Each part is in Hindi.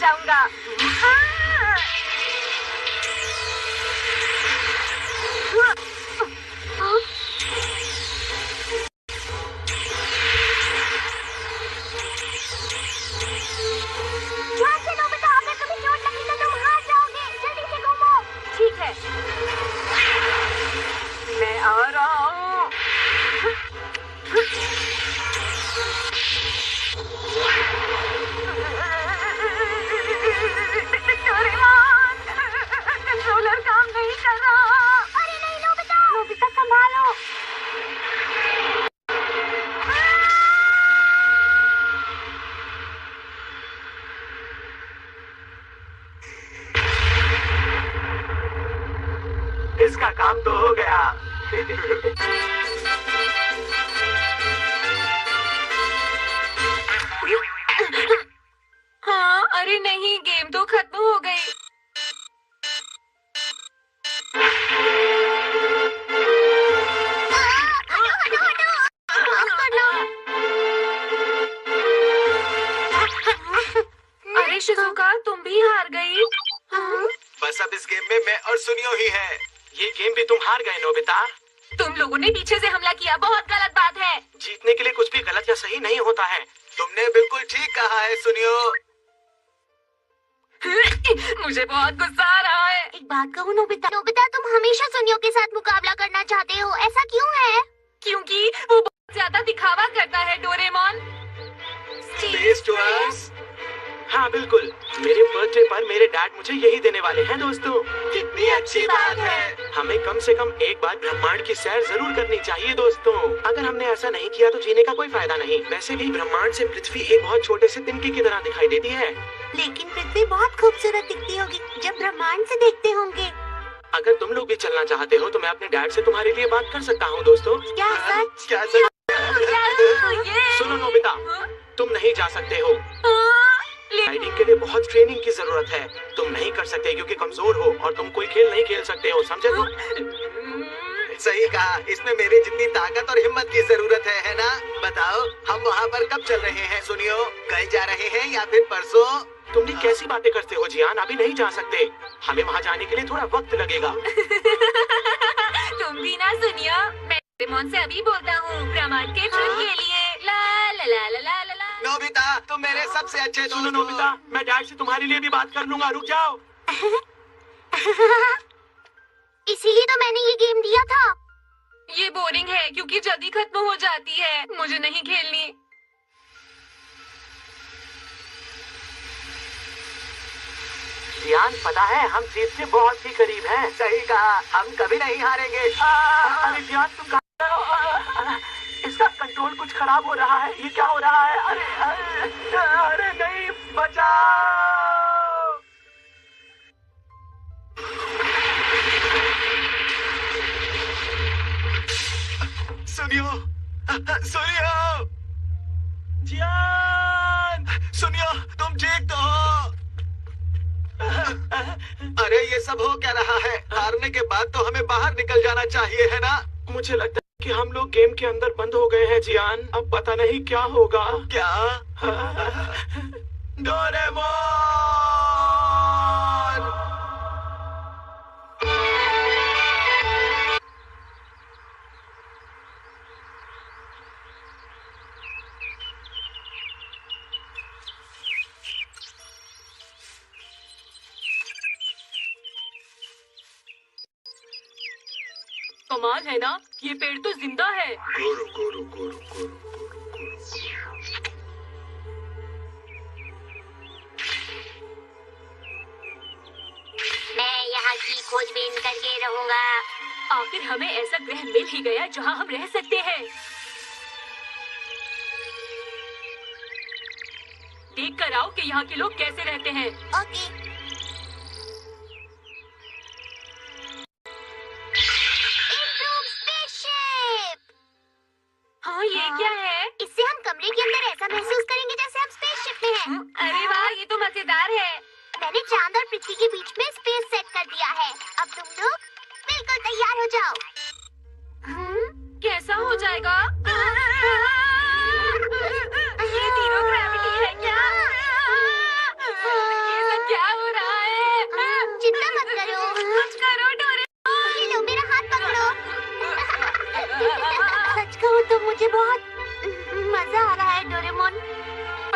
जाऊंगा। ध्यान से नोबिता, अगर तुम्हें चोट लगी तो तुम हार जाओगे। जल्दी से घूमो। ठीक है, मैं आ रहा हूँ। कंट्रोलर काम नहीं कर रहा। अरे नहीं नोबिता, नोबिता संभालो। इसका काम तो हो गया। हाँ, अरे नहीं, गेम तो खत्म हो गई। अरे शिजुका, तुम भी हार गई। बस अब इस गेम में मैं और सुनियो ही है। ये गेम भी तुम हार गए नोबिता। तुम लोगों ने पीछे से हमला किया, बहुत गलत बात है। जीतने के लिए कुछ भी गलत या सही नहीं होता है। तुमने बिल्कुल ठीक कहा है सुनियो। मुझे बहुत गुस्सा आ रहा है। एक बात कहूँ नोबिता, नोबिता तुम हमेशा सुनियो के साथ मुकाबला करना चाहते हो, ऐसा क्यों है? क्योंकि वो बहुत ज्यादा दिखावा करता है डोरेमोन। Space to us? हाँ बिल्कुल, मेरे बर्थडे पर मेरे डैड मुझे यही देने वाले हैं दोस्तों। कितनी अच्छी बात है। हमें कम से कम एक बार ब्रह्मांड की सैर जरूर करनी चाहिए दोस्तों। अगर हमने ऐसा नहीं किया तो जीने का कोई फायदा नहीं। वैसे भी ब्रह्मांड से पृथ्वी एक बहुत छोटे से तिनके की तरह दिखाई देती है। लेकिन पृथ्वी बहुत खूबसूरत दिखती होगी जब ब्रह्मांड से देखते होंगे। अगर तुम लोग भी चलना चाहते हो तो मैं अपने डैड से तुम्हारे लिए बात कर सकता हूँ दोस्तों। क्या सच? क्या सच? सुनो नोबिता, तुम नहीं जा सकते हो। राइडिंग के लिए बहुत ट्रेनिंग की जरूरत है। तुम नहीं कर सकते क्योंकि कमजोर हो और तुम कोई खेल नहीं खेल सकते हो, समझे तुम? सही कहा, इसमें मेरे जितनी ताकत और हिम्मत की जरूरत है ना? बताओ, हम वहाँ पर कब चल रहे हैं सुनियो? कल जा रहे हैं या फिर परसों? तुम भी कैसी बातें करते हो जियान, अभी नहीं जा सकते। हमें वहाँ जाने के लिए थोड़ा वक्त लगेगा। तुम भी ना सुनियो, मैं डोरेमोन से अभी बोलता हूँ ब्रह्मांड के ट्रिप के लिए। ला ला ला ला ला ला ला। नोबिता, तुम मेरे सबसे अच्छे दोस्त हो। सुनो नोबिता, मैं डैड से तुम्हारे लिए भी बात कर लूंगा, रुक जाओ। इसीलिए तो मैंने ये गेम दिया था। ये बोरिंग है क्योंकि जल्दी खत्म हो जाती है। मुझे नहीं खेलनी। जियान, पता है हम जीत के बहुत ही करीब हैं। सही कहा, हम कभी नहीं हारेंगे। अरे जियान, तुम कहाँ? इसका कंट्रोल कुछ खराब हो रहा है। ये क्या हो रहा है? अरे नहीं, बचाओ। सुनियो, सुनियो, जियान, सुनियो, तुम ठीक तो हो? अरे ये सब हो क्या रहा है? हारने के बाद तो हमें बाहर निकल जाना चाहिए, है ना? मुझे लगता है कि हम लोग गेम के अंदर बंद हो गए हैं जियान। अब पता नहीं क्या होगा। क्या? डोरेमोन! कमाल है ना, ये पेड़ तो जिंदा है। गुरु गुरु गुरु गुरु गुरु। मैं यहाँ की खोजबीन करके रहूँगा। आखिर हमें ऐसा ग्रह मिल ही गया जहाँ हम रह सकते हैं। देख कर आओ कि यहाँ के लोग कैसे रहते हैं। ओके। हाँ, ये क्या है? इससे हम कमरे के अंदर ऐसा महसूस करेंगे जैसे हम स्पेसशिप में हैं। अरे वाह, ये तो मजेदार है। मैंने चांद और पृथ्वी के बीच में स्पेस सेट कर दिया है। अब तुम लोग बिल्कुल तैयार हो जाओ। कैसा हो जाएगा? ये तीनों ग्रेविटी है क्या? ये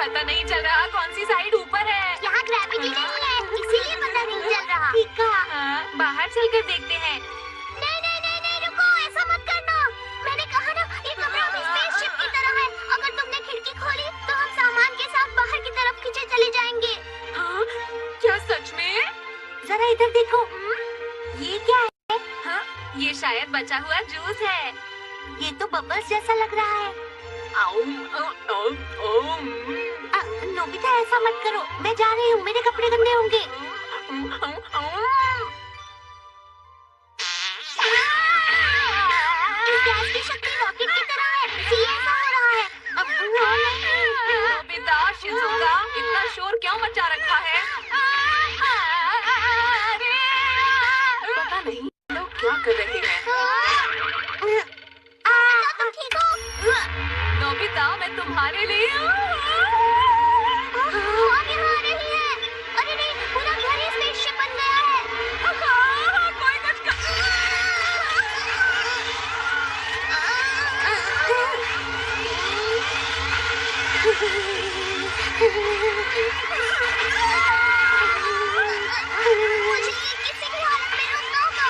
पता नहीं चल रहा कौन सी साइड ऊपर है। यहाँ ग्रेविटी नहीं है, इसीलिए पता नहीं चल रहा। ठीक कहा। हाँ, बाहर चलकर देखते हैं। नहीं नहीं नहीं नहीं, रुको, ऐसा मत करना। मैंने कहा ना, ये कमरा अभी स्पेसशिप की तरह है। अगर तुमने खिड़की खोली तो हम सामान के साथ बाहर की तरफ खींचे चले जाएंगे। हाँ, क्या सच में? जरा इधर देखो। ये क्या है? हाँ, ये शायद बचा हुआ जूस है। ये तो बबल्स जैसा लग रहा है। नोबिता, ऐसा मत करो, मैं जा रही हूँ, मेरे कपड़े गंदे होंगे। इस गैस की शक्ति रॉकेट की तरह है, इसलिए ऐसा हो रहा है। नोबिता, शिज़ुका, इतना शोर क्यों मचा रखा है? पता नहीं लोग क्या कर रहे हैं। तुम ठीक हो? नोबिता, मैं तुम्हारे लिए आगे आ रही है। अरे नहीं, पूरा घर ही स्पेसशिप बन गया है। कोई कुछ मुझे ये किसी भी हालत में रोकना होगा।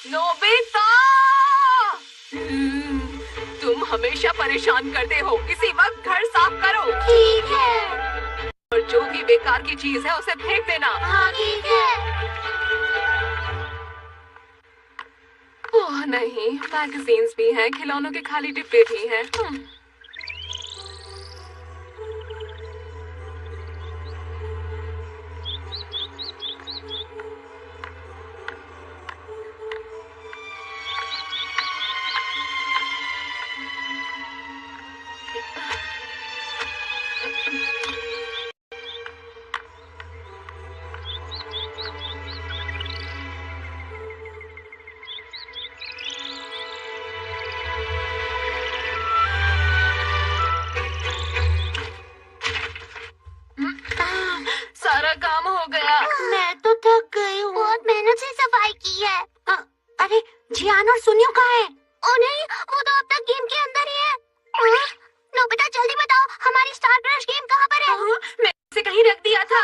नोबिता! तुम हमेशा परेशान करते हो। इसी वक्त घर साफ करो। ठीक है। और जो भी बेकार की चीज है उसे फेंक देना। हाँ ठीक है। ओह नहीं, मैगजीन्स भी हैं, खिलौनों के खाली डिब्बे भी हैं। सारा काम हो गया। मैं तो थक गई हूँ। बहुत मेहनत से सफाई की है। अरे जियान और सुनियो कहाँ है? ओ नहीं, वो तो अब तक गेम के अंदर ही है। नोबिता, जल्दी बताओ, हमारी स्टार क्रश गेम कहाँ पर है? मैं इसे कहीं रख दिया था।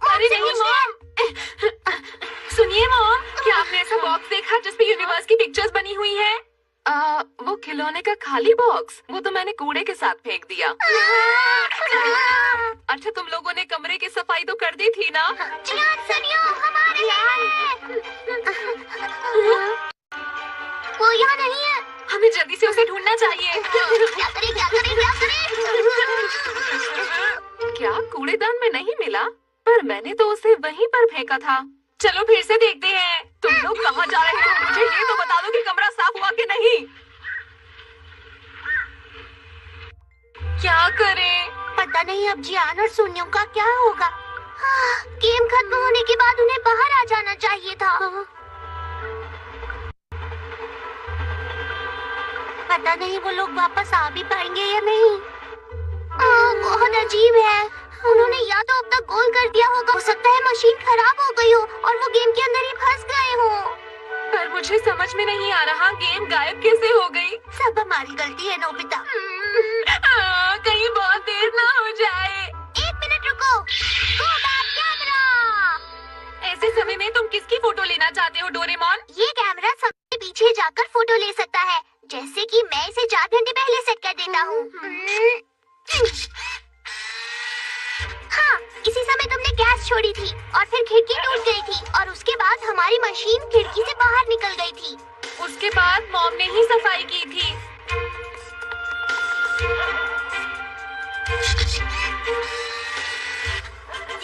अरे नहीं मॉम। सुनिए मॉम, क्या आपने ऐसा बॉक्स देखा जिसपे यूनिवर्स की पिक्चर्स बनी हुई है? वो खिलौने का खाली बॉक्स, वो तो मैंने कूड़े के साथ फेंक दिया। अच्छा, तुम लोगों ने कमरे की सफाई तो कर दी थी ना? जियान, सुनियो, हमारे हैं। वो यहाँ नहीं है। हमें जल्दी से उसे ढूंढना चाहिए। क्या करें, क्या करें, क्या करें? क्या कूड़ेदान में नहीं मिला? पर मैंने तो उसे वहीं पर फेंका था। चलो फिर से देखते हैं। तुम लोग कहाँ जा रहे हो? मुझे ये तो बता दो कि कमरा साफ हुआ कि नहीं। क्या करें? पता नहीं अब जियान और सुनियो का क्या होगा। गेम खत्म होने के बाद उन्हें बाहर आ जाना चाहिए था। पता नहीं वो लोग वापस आ भी पाएंगे या नहीं। बहुत अजीब है। उन्होंने या तो अब तक गोल कर दिया होगा, हो सकता है मशीन खराब हो गई हो और वो गेम के अंदर ही फंस गए हो। पर मुझे समझ में नहीं आ रहा, गेम गायब कैसे हो गई? सब हमारी गलती है नोबिता। कहीं बहुत देर ना हो जाए। 1 मिनट रुको। Go back camera. ऐसे समय में तुम किसकी फोटो लेना चाहते हो डोरेमोन? ये कैमरा सबसे पीछे जाकर फोटो ले सकता है, जैसे कि मैं इसे 4 घंटे पहले सेट कर देता हूँ। हाँ, इसी समय तुमने गैस छोड़ी थी और फिर खिड़की टूट गई थी और उसके बाद हमारी मशीन खिड़की से बाहर निकल गई थी। उसके बाद मॉम ने ही सफाई की थी।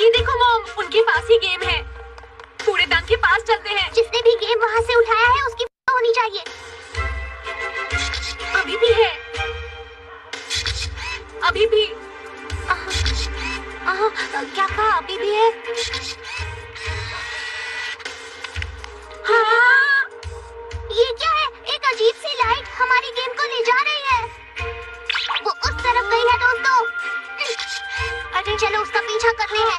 ये देखो मॉम, उनके पास ही गेम है। कूड़ेदान के पास चलते हैं। जिसने भी गेम वहाँ से उठाया है उसकी फोटो होनी चाहिए। अभी भी है, अभी भी। क्या कहा? अभी भी है? हाँ, ये क्या है? एक अजीब सी लाइट हमारी गेम को ले जा रही है। वो उस तरफ गई है दोस्तों। अरे चलो उसका पीछा करते हैं।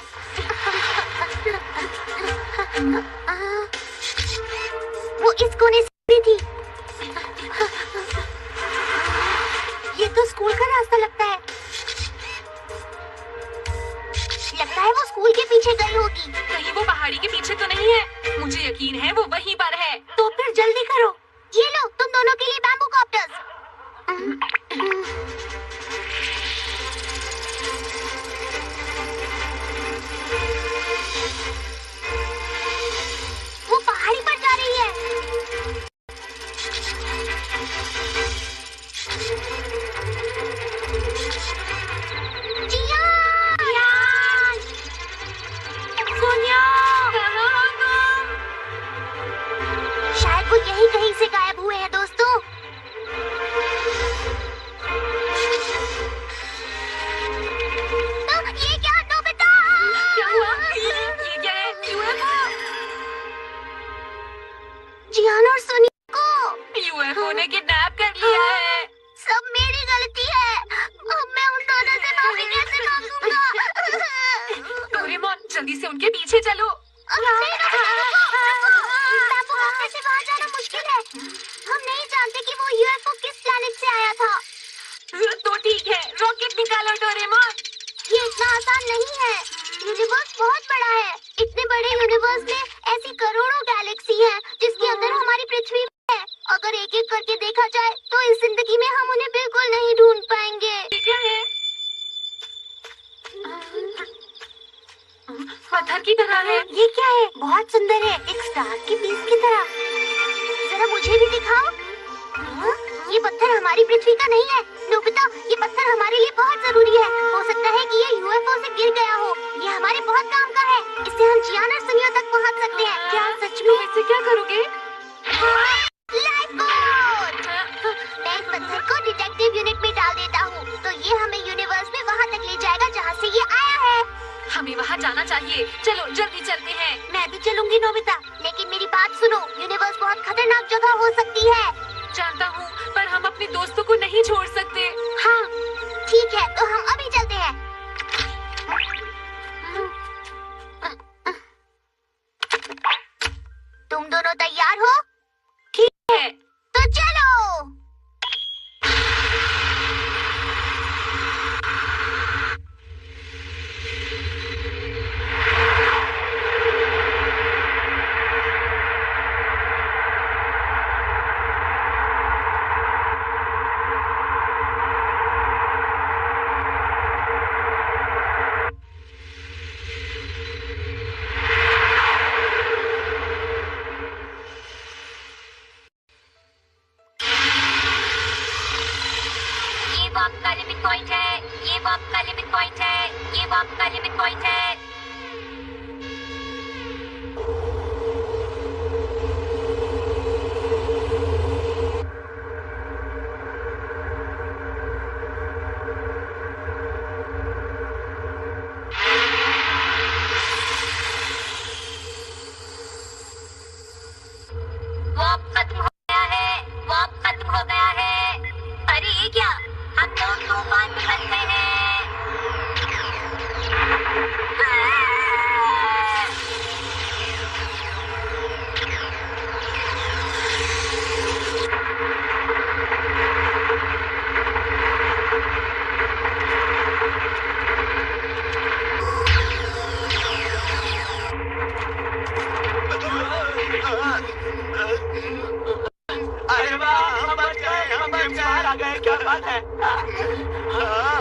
वो इस कोने से भी थी। ये तो स्कूल का रास्ता लगता है। लगता है वो स्कूल के पीछे गई होगी। कहीं वो पहाड़ी के पीछे तो नहीं है? मुझे यकीन है वो वहीं पर है। तो फिर जल्दी करो। ये लो तुम दोनों के लिए बैम्बू कॉप्टर्स। वो पहाड़ी पर जा रही है। जियान! सोनिया! कहाँ हो तुम? शायद वो यही कहीं से गायब हुए हैं दोस्तों। ये क्या? नोबिता! क्या हुआ? ये क्या है? यूएफओ? जियान और सोनिया को यूएफओ ने किडनैप कर लिया है। सब मेरी गलती है। अब मैं उन दोनों से माफी कैसे मांगूंगा? डोरेमोन जल्दी से उनके पीछे चलो। नहीं, बैम्बू कॉप्टर से बाहर जाना मुश्किल है। हम नहीं जानते कि वो यूएफओ किस प्लैनेट से आया था। तो ठीक है, रॉकेट निकालो डोरेमोन। ये इतना आसान नहीं है। यूनिवर्स बहुत बड़ा है। इतने बड़े यूनिवर्स में ऐसी करोड़ों गैलेक्सी हैं जिसके अंदर हमारी पृथ्वी भी है। अगर एक एक करके देखा जाए तो इस जिंदगी में हम उन्हें बिल्कुल नहीं ढूंढ पाएंगे। ये क्या है? पत्थर की तरह है। ये क्या है? बहुत सुंदर है, एक स्टार के पीस की तरह। जरा मुझे भी दिखाओ। ये पत्थर हमारी पृथ्वी का नहीं है। नोबिता, ये पत्थर हमारे लिए बहुत जरूरी है। हो सकता है कि ये यूएफओ से गिर गया हो। ये हमारे बहुत काम का है। इससे हम जियान और सुनियो तक पहुंच सकते हैं। क्या सच में? इससे क्या करोगे? Life boat! मैं इस पत्थर को डिटेक्टिव यूनिट में डाल देता हूँ, तो ये हमें यूनिवर्स में वहाँ तक ले जाएगा जहाँ से ये आया है। हमें वहाँ जाना चाहिए। चलो जल्दी चलते हैं। मैं भी चलूंगी नोबिता, लेकिन मेरी बात सुनो। यूनिवर्स बहुत खतरनाक जगह हो सकती है। जानता हूँ, पर हम अपने दोस्तों को नहीं छोड़ सकते। हाँ, ठीक है, तो हम अभी चलते हैं। तुम दोनों तैयार हो? ठीक है। तो चलो। वो आपका लिमिट पॉइंट है। ये वो आपका लिमिट पॉइंट है। ये वो आपका लिमिट पॉइंट है। वो अब खत्म हो गया है। वो अब खत्म हो गया है। अरे ये क्या? हम लोग तूफान में बन गए हैं। अरे वाह, हम बच गए, हम गेम से बाहर आ गए। क्या बात है? हाँ।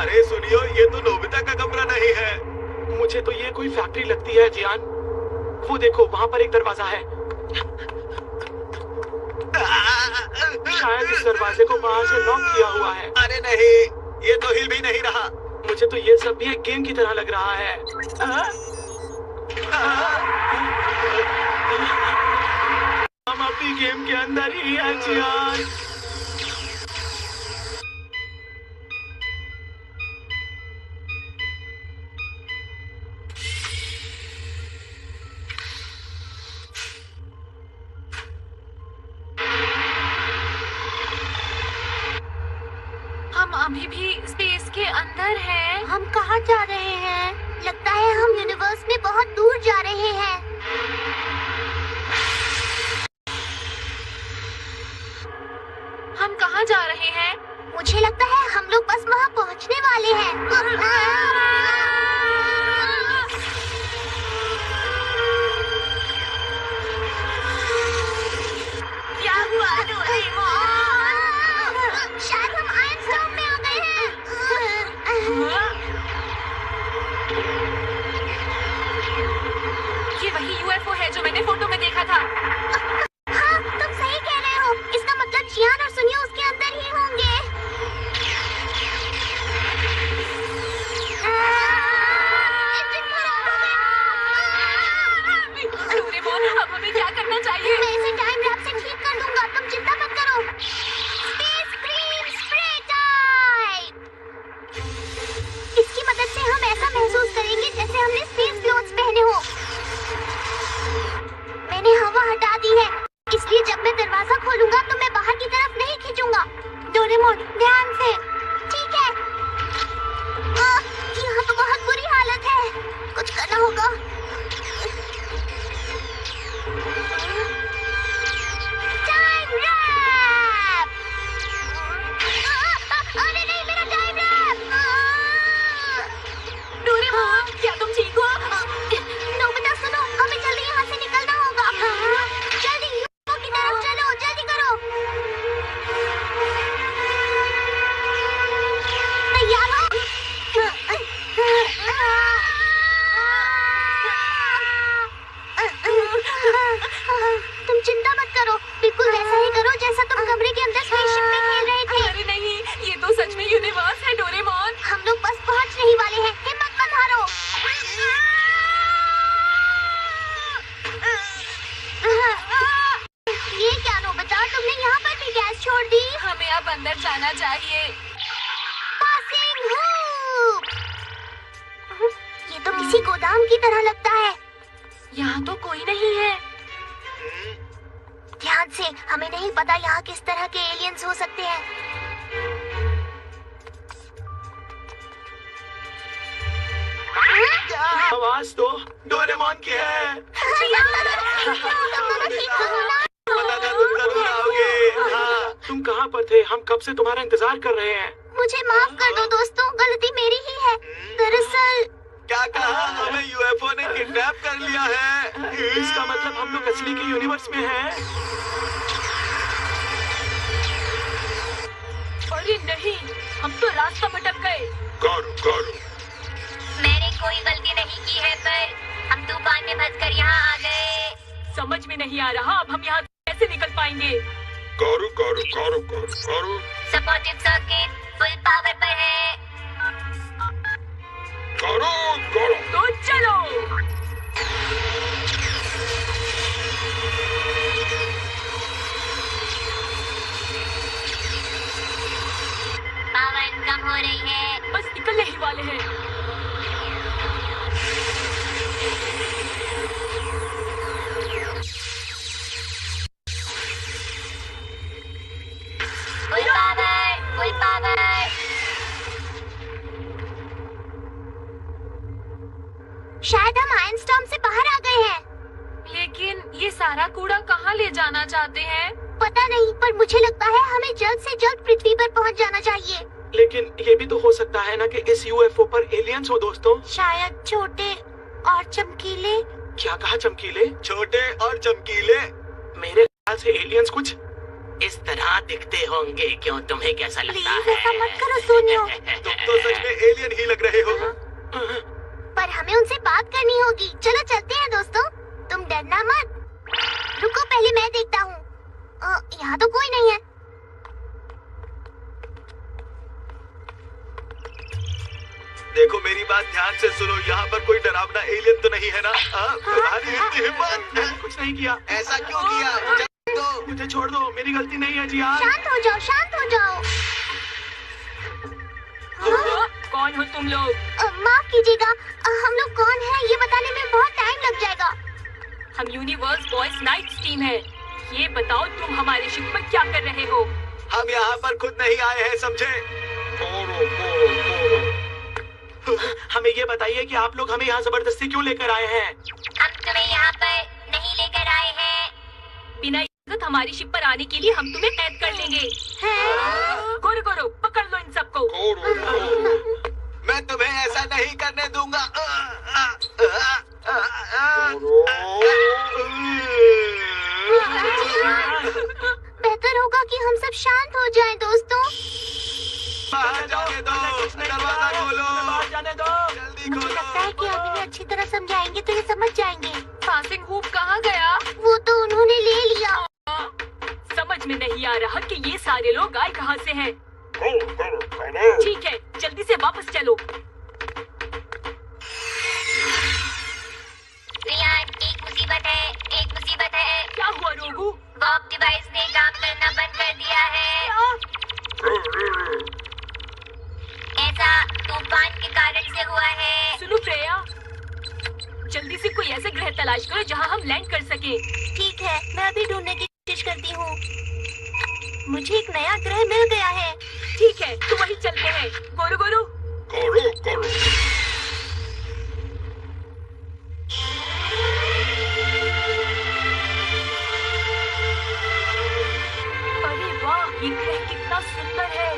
अरे सुनियो, ये तो नोबिता का कमरा नहीं है। मुझे तो ये कोई फैक्ट्री लगती है जियान। वो देखो, वहाँ पर एक दरवाजा है। शायद इस दरवाजे को बाहर से लॉक किया हुआ है। अरे नहीं, ये तो हिल भी नहीं रहा। मुझे तो ये सब भी एक गेम की तरह लग रहा है। हम अपनी गेम के अंदर ही हैं जियान। अभी भी स्पेस के अंदर है। हम कहाँ जा रहे हैं? लगता है हम यूनिवर्स में बहुत दूर जा रहे हैं। हम कहाँ जा रहे हैं? मुझे लगता है हम लोग बस वहाँ पहुँचने वाले हैं। क्या हुआ डोरेमोन? शायद हम आयन स्टॉर्म में आ गए हैं। ये वही यूएफओ है जो मैंने फोटो में देखा था। हाँ, तुम सही कह रहे हो। इसका मतलब जियान और सुनियो उसके अंदर ही होंगे। इंजन खराब हो गया। डोरेमोन, अब हमें क्या करना चाहिए? मैं इसे टाइम लैप से ठीक कर दूंगा, तुम चिंता मत करो। Space cream spray time. इसकी मदद से हम ऐसा महसूस करेंगे जैसे हमने स्पेस क्लोथ्स पहने हो। मैंने हवा हटा दी है, इसलिए जब मैं दरवाजा खोलूंगा तो मैं बाहर की तरफ नहीं खींचूंगा। डोरेमोन, ध्यान से। ठीक है। यहाँ तो बहुत बुरी हालत है, कुछ करना होगा। Time warp. अरे नहीं, मेरा टाइम रैप। डोरेमोन, क्या तुम ठीक हो? नोबिता सुनो, हमें जल्दी यहाँ से निकलना होगा। जल्दी यूएफओ की तरफ चलो, जल्दी करो। तैयार हो? तुम चिंता मत करो, बिल्कुल वैसा ही करो जैसा तुम कमरे के अंदर स्पेसशिप में खेल रहे थे। अरे नहीं, ये तो सच में यूनिवर्स है डोरेमोन। हम लोग बस पहुंचने ही वाले हैं, हिम्मत मत हारो। ये क्या नोबिता, तुमने यहाँ पर भी गैस छोड़ दी। हमें अब अंदर जाना चाहिए। Passing hoop. ये तो किसी गोदाम की तरह लगता है। यहाँ तो कोई नहीं है। ध्यान से, हमें नहीं पता यहाँ किस तरह के एलियंस हो सकते हैं। आवाज तो डोरेमोन की है। पता था तुम जरूर आओगे। हाँ, तुम कहाँ पर थे? हम कब से तुम्हारा इंतजार कर रहे हैं। मुझे माफ कर दो दोस्तों, गलती मेरी ही है। दरअसल क्या कहा? हमें यूएफओ ने किडनैप कर लिया है। इसका मतलब हम लोग असली के यूनिवर्स में हैं। अरे नहीं, हम तो रास्ता भटक गए। करो। मैंने कोई गलती नहीं की है, पर हम तूफान में फंसकर यहाँ आ गए। समझ में नहीं आ रहा अब हम यहाँ कैसे निकल पाएंगे। करो। सपोर्टिव सर्किट फुल पावर पर है। करो। तो चलो। पावर कम हो रही है। बस निकलने ही वाले हैं। Full power. शायद हम आयन स्टॉर्म से बाहर आ गए हैं। लेकिन ये सारा कूड़ा कहाँ ले जाना चाहते हैं? पता नहीं, पर मुझे लगता है हमें जल्द से जल्द पृथ्वी पर पहुंच जाना चाहिए। लेकिन ये भी तो हो सकता है ना कि इस यूएफओ पर एलियंस हो दोस्तों। शायद छोटे और चमकीले। क्या कहा? चमकीले? छोटे और चमकीले? मेरे ख्याल से एलियंस कुछ इस तरह दिखते होंगे। क्यों, तुम्हें कैसा लगता है? ऐसा मत करो सोनियो। तुम तो सच में एलियन ही लग रहे हो। पर हमें उनसे बात करनी होगी। चलो चलते हैं दोस्तों, तुम डरना मत। रुको, पहले मैं देखता हूँ। यहाँ तो कोई नहीं है। देखो, मेरी बात ध्यान से सुनो। यहाँ पर कोई डरावना एलियन तो नहीं है ना? तुम्हारी इतनी हिम्मत। मैंने कुछ नहीं किया। ऐसा क्यों किया? मुझे छोड़ दो, मेरी गलती नहीं है जियान। शांत हो जाओ, शांत हो जाओ। कौन हो तुम लोग? माफ कीजिएगा, हम लोग कौन हैं ये बताने में बहुत टाइम लग जाएगा। हम यूनिवर्स बॉयज नाइट्स टीम है। ये बताओ तुम हमारे शिप पर क्या कर रहे हो? हम यहाँ पर खुद नहीं आए हैं, समझे? हमें ये बताइए कि आप लोग हमें यहाँ जबरदस्ती क्यों लेकर आए हैं? हम तुम्हें यहाँ पर नहीं लेकर आए हैं। बिना इजाजत हमारी शिप पर आने के लिए हम तुम्हें कैद कर लेंगे। गोरो गोरो पकड़ लो इन सबको। मैं तुम्हें ऐसा नहीं करने दूंगा। बेहतर होगा कि हम सब शांत हो जाएं दोस्तों। बाहर जाने दो, दरवाजा खोलो, जाने दो। जल्दी मुझे लगता है खोलो। कि हम इन्हें अच्छी तरह समझाएंगे तो ये समझ जाएंगे। पासिंग हुप कहाँ गया? वो तो उन्होंने ले लिया। समझ में नहीं आ रहा कि ये सारे लोग आए कहाँ से हैं। ठीक है, जल्दी से वापस चलो। रियान, एक मुसीबत है, एक मुसीबत है। क्या हुआ रोगू? बॉब डिवाइस ने काम करना बंद कर दिया है। ऐसा तूफान के कारण से हुआ है। सुनो फ्रेया, जल्दी से कोई ऐसे ग्रह तलाश करो जहाँ हम लैंड कर सके। ठीक है, मैं अभी ढूंढने की कोशिश करती हूँ। मुझे एक नया ग्रह मिल गया है। ठीक है, तो वही चलते हैं। गोरो गोरो। अरे वाह, ये ग्रह कितना सुंदर है।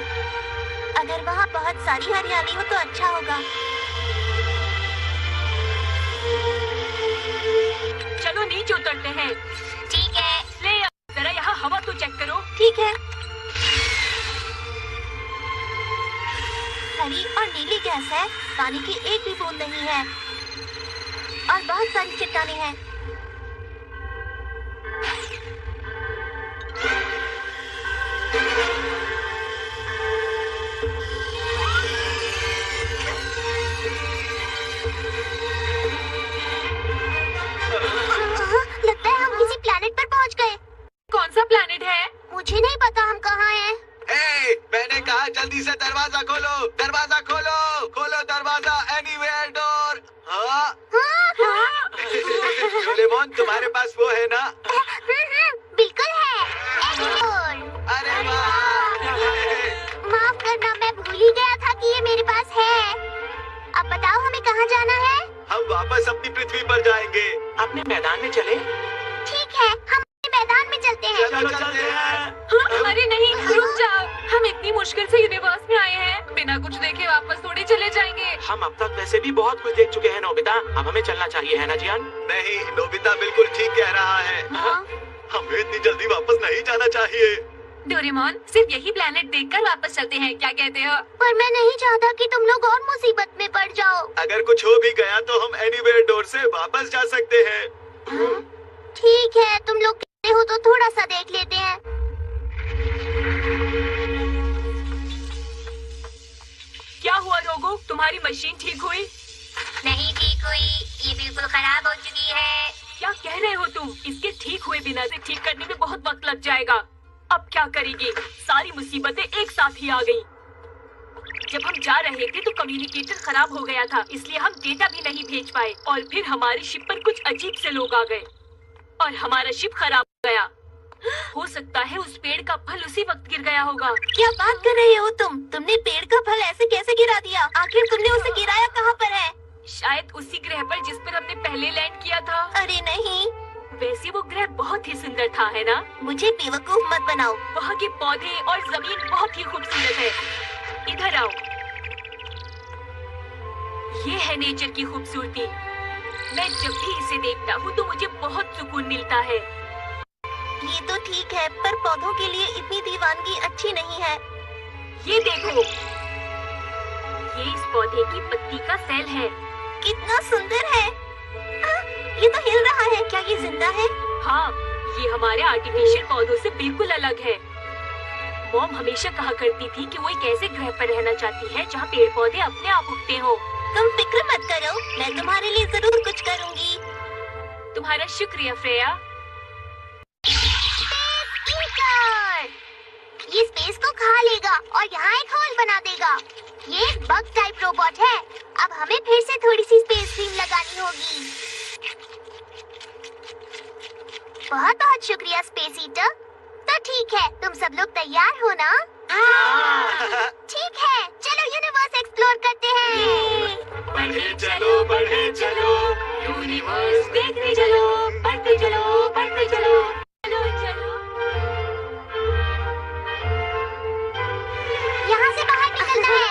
अगर वहाँ बहुत सारी हरियाली हो तो अच्छा होगा। चलो नीचे उतरते हैं। ठीक है। ले जरा यहाँ हवा तो चेक करो। ठीक है। हरी और नीली गैस है, पानी की एक भी बूंद नहीं है और बहुत सारी चट्टानें हैं। लगता है हम किसी प्लेनेट पर पहुंच गए। कौन सा प्लेनेट है? मुझे नहीं पता हम कहाँ हैं। हे, मैंने कहा जल्दी से दरवाजा खोलो, दरवाजा खोलो, खोलो दरवाजा, एनीवेयर डोर। हाँ? डोरेमोन, तुम्हारे पास वो है ना? बिल्कुल है। एनीवेयर। अरे वाह! माफ करना, मैं भूल ही गया था कि ये मेरे पास है। अब बताओ हमें कहाँ जाना है? हम वापस अपनी पृथ्वी पर जाएंगे। अपने मैदान में चले। ठीक है, हम मैदान में चलते हैं। चलो चलते हैं। अरे नहीं, रुक जाओ। हम इतनी मुश्किल से यूनिवर्स में आए हैं, बिना कुछ देखे वापस थोड़ी चले जाएंगे। हम अब तक वैसे भी बहुत कुछ देख चुके हैं नोबिता। अब हमें चलना चाहिए, है ना जियान? नहीं, नोबिता बिल्कुल ठीक कह रहा है। हाँ। हमें इतनी जल्दी वापस नहीं जाना चाहिए। डोरेमोन, सिर्फ यही प्लेनेट देखकर वापस चलते हैं, क्या कहते हो? पर मैं नहीं चाहता कि तुम लोग और मुसीबत में पड़ जाओ। अगर कुछ हो भी गया तो हम एनीवेयर डोर से वापस जा सकते हैं। ठीक है, तुम लोग कहते हो तो थोड़ा सा देख लेते हैं। क्या हुआ रोगो, तुम्हारी मशीन ठीक हुई? नहीं ठीक हुई, ये बिल्कुल खराब हो चुकी है। क्या कह रहे हो तुम? इसके ठीक हुए बिना से ठीक करने में बहुत वक्त लग जाएगा। अब क्या करेंगे? सारी मुसीबतें एक साथ ही आ गई। जब हम जा रहे थे तो कम्युनिकेटर खराब हो गया था, इसलिए हम डेटा भी नहीं भेज पाए। और फिर हमारी शिप पर कुछ अजीब से लोग आ गए और हमारा शिप खराब हो गया। हो सकता है उस पेड़ का फल उसी वक्त गिर गया होगा। क्या बात कर रहे हो तुम? तुमने पेड़ का फल ऐसे कैसे गिरा दिया? आखिर तुमने उसे गिराया कहाँ पर है? शायद उसी ग्रह पर जिस पर हमने पहले लैंड किया था। अरे नहीं, वैसे वो ग्रह बहुत ही सुंदर था, है ना? मुझे बेवकूफ मत बनाओ। वहाँ के पौधे और जमीन बहुत ही खूबसूरत है। इधर आओ। ये है नेचर की खूबसूरती। मैं जब भी इसे देखता हूँ तो मुझे बहुत सुकून मिलता है। ये तो ठीक है, पर पौधों के लिए इतनी दीवानगी अच्छी नहीं है। ये देखो, ये इस पौधे की पत्ती का सेल है। कितना सुंदर है। ये तो हिल रहा है। क्या ये जिंदा है? हाँ, ये हमारे आर्टिफिशियल पौधों से बिल्कुल अलग है। मॉम हमेशा कहा करती थी कि वो एक ऐसे ग्रह पर रहना चाहती है जहाँ पेड़ पौधे अपने आप उगते हो। तुम फिक्र मत करो, मैं तुम्हारे लिए जरूर कुछ करूँगी। तुम्हारा शुक्रिया फ्रेया। ये स्पेस को खा लेगा और यहाँ एक होल बना देगा। ये एक बग टाइप रोबोट है। अब हमें फिर से थोड़ी सी स्पेस क्रीम लगानी होगी। बहुत बहुत शुक्रिया स्पेस ईटर। तो ठीक है, तुम सब लोग तैयार हो ना? ठीक है, एक्सप्लोर करते हैं। बढ़े चलो यूनिवर्स देखते चलो, बढ़ते चलो, बढ़ते चलो, चलो चलो। यहाँ से बाहर निकलना है।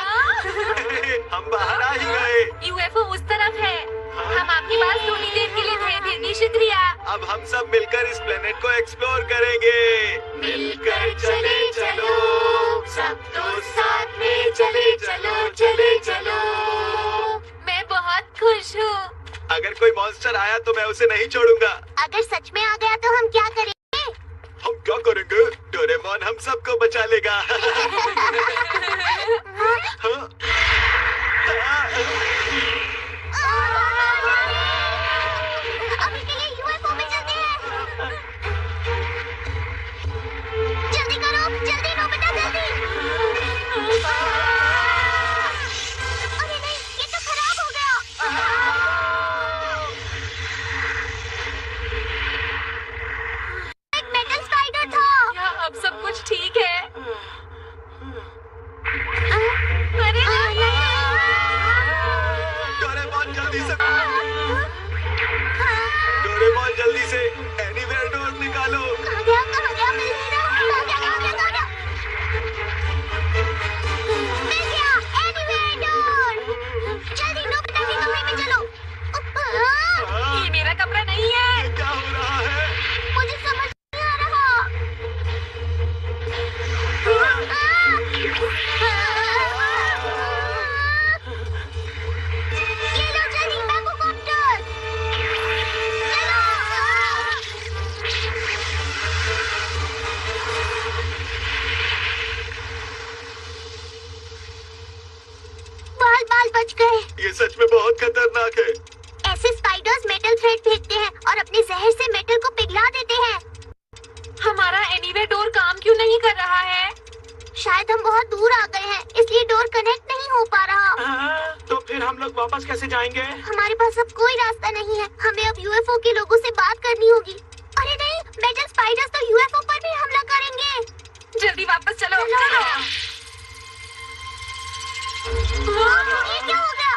हम बाहर आ ही गए। यूएफओ उस तरफ है। हम आपकी बात थोड़ी देर के लिए थे की शुक्रिया। अब हम सब मिलकर इस प्लेनेट को एक्सप्लोर करेंगे। मिलकर चले चलो, सब दोस्त साथ में चले चलो, चले चलो। मैं बहुत खुश हूँ। अगर कोई मॉन्स्टर आया तो मैं उसे नहीं छोड़ूंगा। अगर सच में आ गया तो हम क्या करेंगे? हम क्या करेंगे? डोरेमोन हम सबको बचा लेगा। हाँ? अभी के लिए यूएफओ में चलते हैं। जल्दी करो, जल्दी नोबिता, जल्दी। अरे नहीं, ये तो खराब हो गया। एक मेटल स्पाइडर था। क्या अब सब कुछ ठीक है? अरे डोरेमोन जल्दी से, डोरेमोन जल्दी से एनीवेयर डोर निकालो। कहाँ गया मिल नहीं रहा। कहाँ गया? मिल गया, एनीवेयर डोर। जल्दी नोबिता के कमरे में चलो। ये मेरा कमरा नहीं है। ये क्या हो रहा है? मुझे समझ नहीं आ रहा। ये लो जल्दी बैकोकॉप्टर। चलो। बाल बच गए। ये सच में बहुत खतरनाक है। ऐसे स्पाइडर्स मेटल थ्रेड फेंकते हैं और अपने जहर से मेटल को पिघला देते हैं। हमारा एनीवे डोर काम क्यों नहीं कर रहा है? शायद हम बहुत दूर आ गए हैं, इसलिए डोर कनेक्ट नहीं हो पा रहा। तो फिर हम लोग वापस कैसे जाएंगे? हमारे पास अब कोई रास्ता नहीं है। हमें अब यूएफओ के लोगों से बात करनी होगी। अरे नहीं, मेटल स्पाइडर्स तो यूएफओ पर भी हमला करेंगे। जल्दी वापस चलो, चलो। ये क्या हो गया?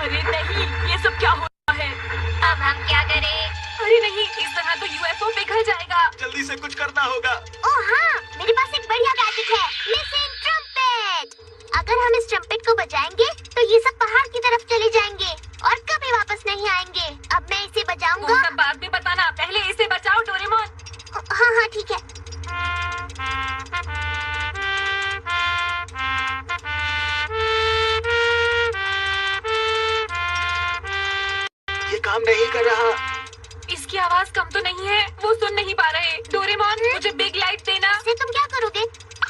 अरे नहीं, ये सब क्या हो रहा है? अब हम क्या करें? अरे नहीं, इस तरह तो यूएफओ पिघल जाएगा। जल्दी से कुछ करना होगा। ओह हाँ, मेरे पास एक बढ़िया गैजेट है, मिसिंग ट्रम्पेट। अगर हम इस ट्रम्पेट को बजाएंगे तो ये सब पहाड़ की तरफ चले जाएंगे और कभी वापस नहीं आएंगे। अब मैं इसे वो बजाऊंगा। सब बाद में बताना, पहले इसे बचाओ डोरेमोन। हाँ ठीक है। ये काम नहीं कर रहा। इसकी आवाज कम तो नहीं है? वो सुन नहीं पा रहे। डोरेमोन, मुझे बिग लाइट देना। इससे तुम क्या करोगे?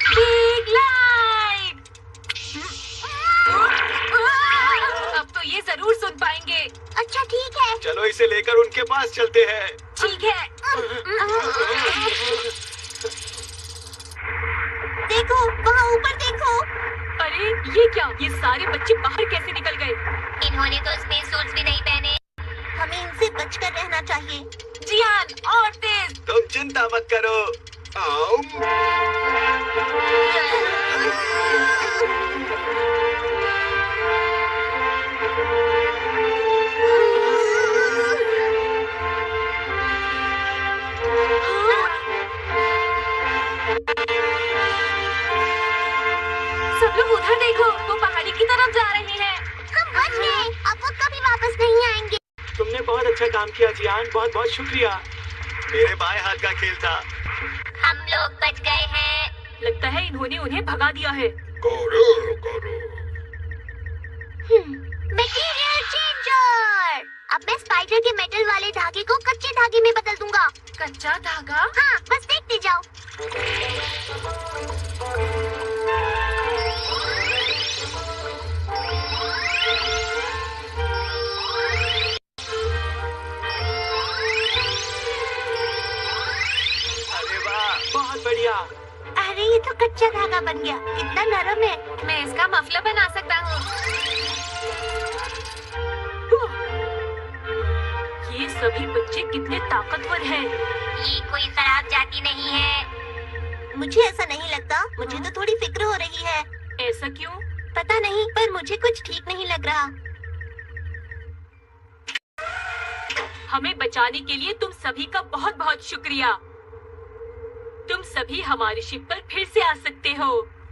Big light. अब तो ये जरूर सुन पाएंगे। अच्छा ठीक है। चलो इसे लेकर उनके पास चलते हैं। ठीक है। देखो, वहाँ ऊपर देखो। अरे ये क्या? ये सारे बच्चे बाहर कैसे निकल गए? इन्होंने तो स्पेस सूट्स भी नहीं पहने। हमें इनसे बचकर रहना चाहिए। जियान, और तेज। तुम चिंता मत करो। सब लोग उधर देखो, वो पहाड़ी की तरफ जा रहे हैं। हम बच गए। अब वो कभी वापस नहीं आएंगे। तुमने बहुत अच्छा काम किया जियान, बहुत बहुत शुक्रिया। मेरे बाएं हाथ का खेल था। हम लोग बच गए हैं। लगता है इन्होंने उन्हें भगा दिया है। Material changer. अब मैं स्पाइडर के मेटल वाले धागे को कच्चे धागे में बदल दूंगा। कच्चा धागा? हाँ, बस देखते जाओ। अरे वाह, बहुत बढ़िया। अरे ये तो कच्चा धागा बन गया, कितना नरम है। मैं इसका मफलर बना सकता हूँ। ये सभी बच्चे कितने ताकतवर हैं। ये कोई खराब जाति नहीं है। मुझे ऐसा नहीं लगता। मुझे तो थोड़ी फिक्र हो रही है। ऐसा क्यों? पता नहीं, पर मुझे कुछ ठीक नहीं लग रहा। हमें बचाने के लिए तुम सभी का बहुत बहुत शुक्रिया। तुम सभी हमारी शिप पर फिर से आ सकते हो।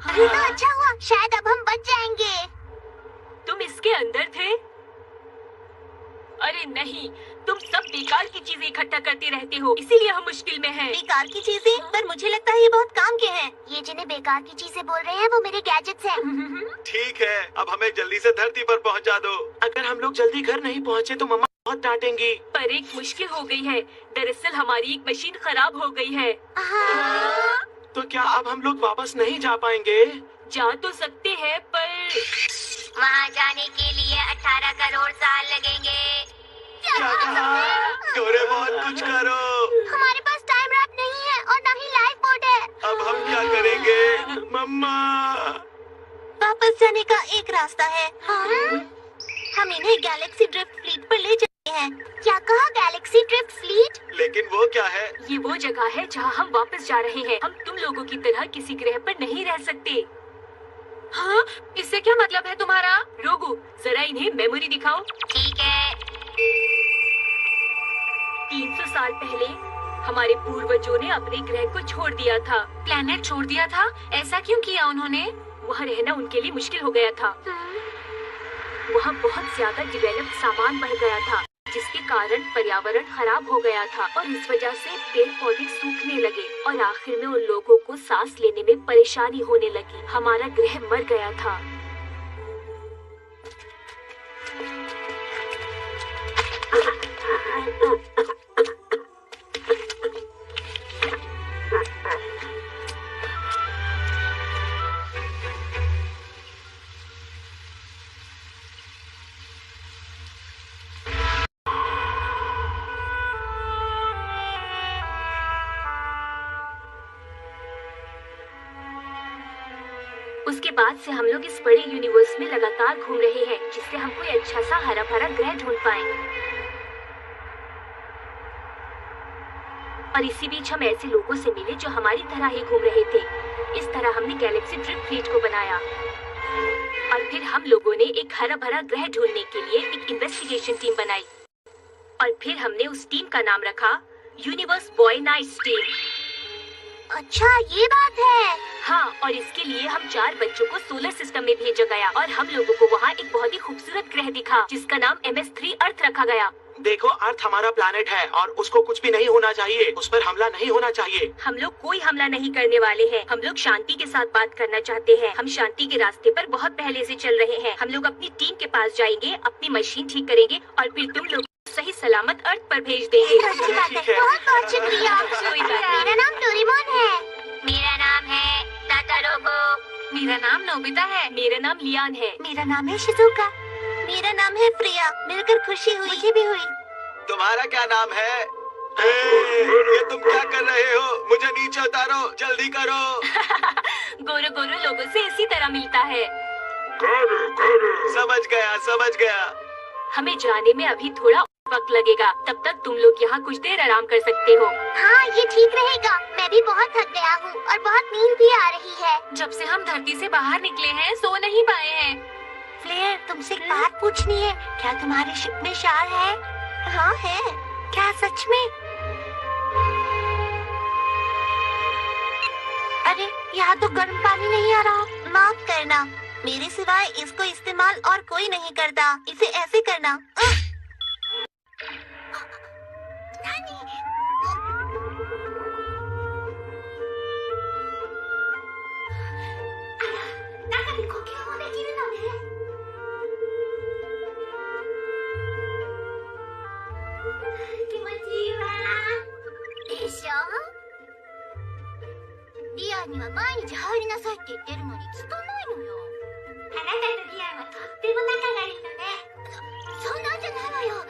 ये तो अच्छा हुआ, शायद अब हम बच जाएंगे। तुम इसके अंदर थे? अरे नहीं, तुम सब बेकार की चीजें इकट्ठा करते रहते हो, इसीलिए हम मुश्किल में हैं। बेकार की चीजें? पर मुझे लगता है ये बहुत काम के हैं। ये जिन्हें बेकार की चीजें बोल रहे हैं वो मेरे गैजेट्स हैं। ठीक है, अब हमें जल्दी से धरती पर पहुंचा दो। अगर हम लोग जल्दी घर नहीं पहुँचे तो मम्मा बहुत डांटेंगी। पर एक मुश्किल हो गई है। दरअसल हमारी एक मशीन खराब हो गई है। तो क्या अब हम लोग वापस नहीं जा पाएंगे? जा तो सकते हैं, पर वहाँ जाने के लिए 18 करोड़ साल लगेंगे। क्या कहा? डोरेमोन कुछ करो। हमारे पास टाइम रैप नहीं है और न ही लाइफ बोट है। अब हम क्या करेंगे? मम्मा। वापस जाने का एक रास्ता है। हम इन्हें गैलेक्सी ड्रिफ्ट फ्लीट पर ले जाते हैं। क्या कहा? Galaxy drift fleet? लेकिन वो क्या है? ये वो जगह है जहाँ हम वापस जा रहे हैं। हम तुम लोगों की तरह किसी ग्रह पर नहीं रह सकते। हाँ? इससे क्या मतलब है तुम्हारा? रोगू, जरा इन्हें मेमोरी दिखाओ। ठीक है। 300 साल पहले हमारे पूर्वजों ने अपने ग्रह को छोड़ दिया था। प्लेनेट छोड़ दिया था? ऐसा क्यों किया उन्होंने? वहाँ रहना उनके लिए मुश्किल हो गया था। वहाँ बहुत ज्यादा डेवलप्ड सामान बढ़ गया था, जिसके कारण पर्यावरण खराब हो गया था और इस वजह से पेड़ पौधे सूखने लगे और आखिर में उन लोगों को सांस लेने में परेशानी होने लगी। हमारा ग्रह मर गया था। उसके बाद से हम लोग इस बड़े यूनिवर्स में लगातार घूम रहे हैं, जिससे हम कोई अच्छा सा हरा भरा ग्रह ढूंढ पाएं। और इसी बीच हम ऐसे लोगों से मिले जो हमारी तरह ही घूम रहे थे। इस तरह हमने गैलेक्सी ड्रिफ्ट फ्लीट को बनाया और फिर हम लोगों ने एक हरा भरा ग्रह ढूंढने के लिए एक इन्वेस्टिगेशन टीम बनाई और फिर हमने उस टीम का नाम रखा यूनिवर्स बॉय नाइट्स टीम। अच्छा, ये बात है। हाँ, और इसके लिए हम 4 बच्चों को सोलर सिस्टम में भेजा गया और हम लोगों को वहाँ एक बहुत ही खूबसूरत ग्रह दिखा जिसका नाम MS3 अर्थ रखा गया। देखो, अर्थ हमारा प्लैनेट है और उसको कुछ भी नहीं होना चाहिए। उस पर हमला नहीं होना चाहिए। हम लोग कोई हमला नहीं करने वाले हैं। हम लोग शांति के साथ बात करना चाहते हैं। हम शांति के रास्ते पर बहुत पहले से चल रहे हैं। हम लोग अपनी टीम के पास जाएंगे, अपनी मशीन ठीक करेंगे और फिर तुम लोग सही सलामत अर्थ पर भेज देंगे। अच्छी बात है। बहुत बहुत शुक्रिया। कोई बात नहीं। मेरा नाम डोरेमोन है। मेरा नाम है तातारोको। मेरा नाम नोबिता है। मेरा नाम लियान है। मेरा नाम है शिजुका। मेरा नाम है प्रिया। मिलकर खुशी हुई। मुझे भी हुई। तुम्हारा क्या नाम है? ये तुम क्या कर रहे हो? मुझे नीचे उतारो, जल्दी करो। गोरो गोरो लोगों से इसी तरह मिलता है। समझ गया, समझ गया। हमें जाने में अभी थोड़ा वक्त लगेगा। तब तक तुम लोग यहाँ कुछ देर आराम कर सकते हो। हाँ, ये ठीक रहेगा। मैं भी बहुत थक गया हूँ और बहुत नींद भी आ रही है। जब से हम धरती से बाहर निकले हैं, सो नहीं पाए हैं। फ्लेयर, तुमसे एक बात पूछनी है। क्या तुम्हारी शिप में शार है? हाँ है। क्या सच में? अरे, यहाँ तो गर्म पानी नहीं आ रहा। माफ करना, मेरे सिवाय इसको इस्तेमाल और कोई नहीं करता। इसे ऐसे करना।リアには毎日入りなさいって言ってるのに聞かないのよ。あなたとリアはとっても仲がいいのね。そんなんじゃないわよ。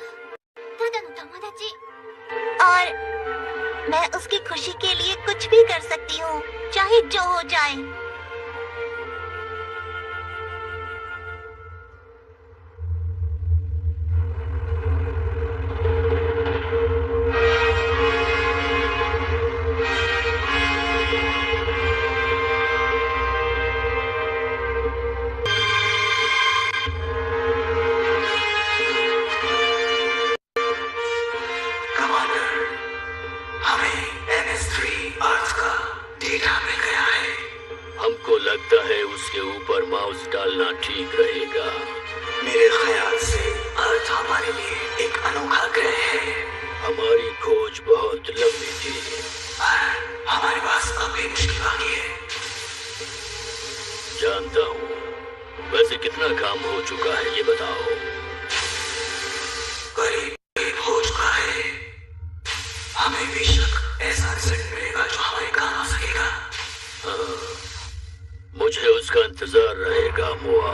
ただの友達。और मैं उसकी खुशी के लिए कुछ भी कर सकती हूँ, चाहे जो हो जाए। उसके ऊपर माउस डालना ठीक रहेगा। मेरे ख्याल से अर्थ हमारे लिए एक अनोखा ग्रह है। हमारी खोज बहुत लंबी थी, हमारे पास अभी मुश्किल बाकी है। जानता हूँ। वैसे कितना काम हो चुका है ये बताओ। करीब हो चुका है। हमें बेशक ऐसा रिजल्ट मिलेगा जो हमारे काम आ सकेगा। हाँ, मुझे उसका इंतजार रहेगा मुआ।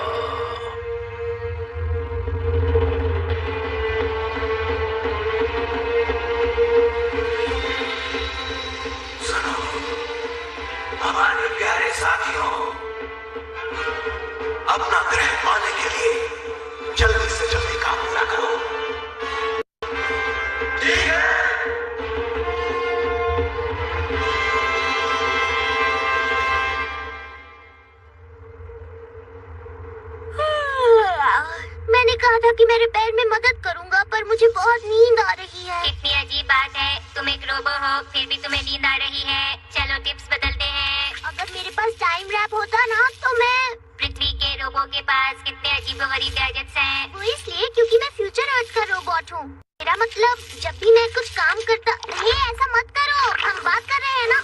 सुनो हमारे प्यारे साथियों, अपना ग्रह पाने के लिए जल्दी से जल्दी काम पूरा करो। ठीक है? मैंने कहा था कि मेरे पैर में मदद करूंगा, पर मुझे बहुत नींद आ रही है। कितनी अजीब बात है, तुम एक रोबो हो फिर भी तुम्हें नींद आ रही है। चलो टिप्स बदलते हैं। अगर मेरे पास टाइम रैप होता ना तो मैं पृथ्वी के रोबो के पास कितने अजीबोगरीब गैजेट्स हैं। वो इसलिए क्योंकि मैं फ्यूचर अर्थ का रोबोट हूँ। मेरा मतलब जब भी मैं कुछ काम करता, हे ऐसा मत करो, हम बात कर रहे हैं ना।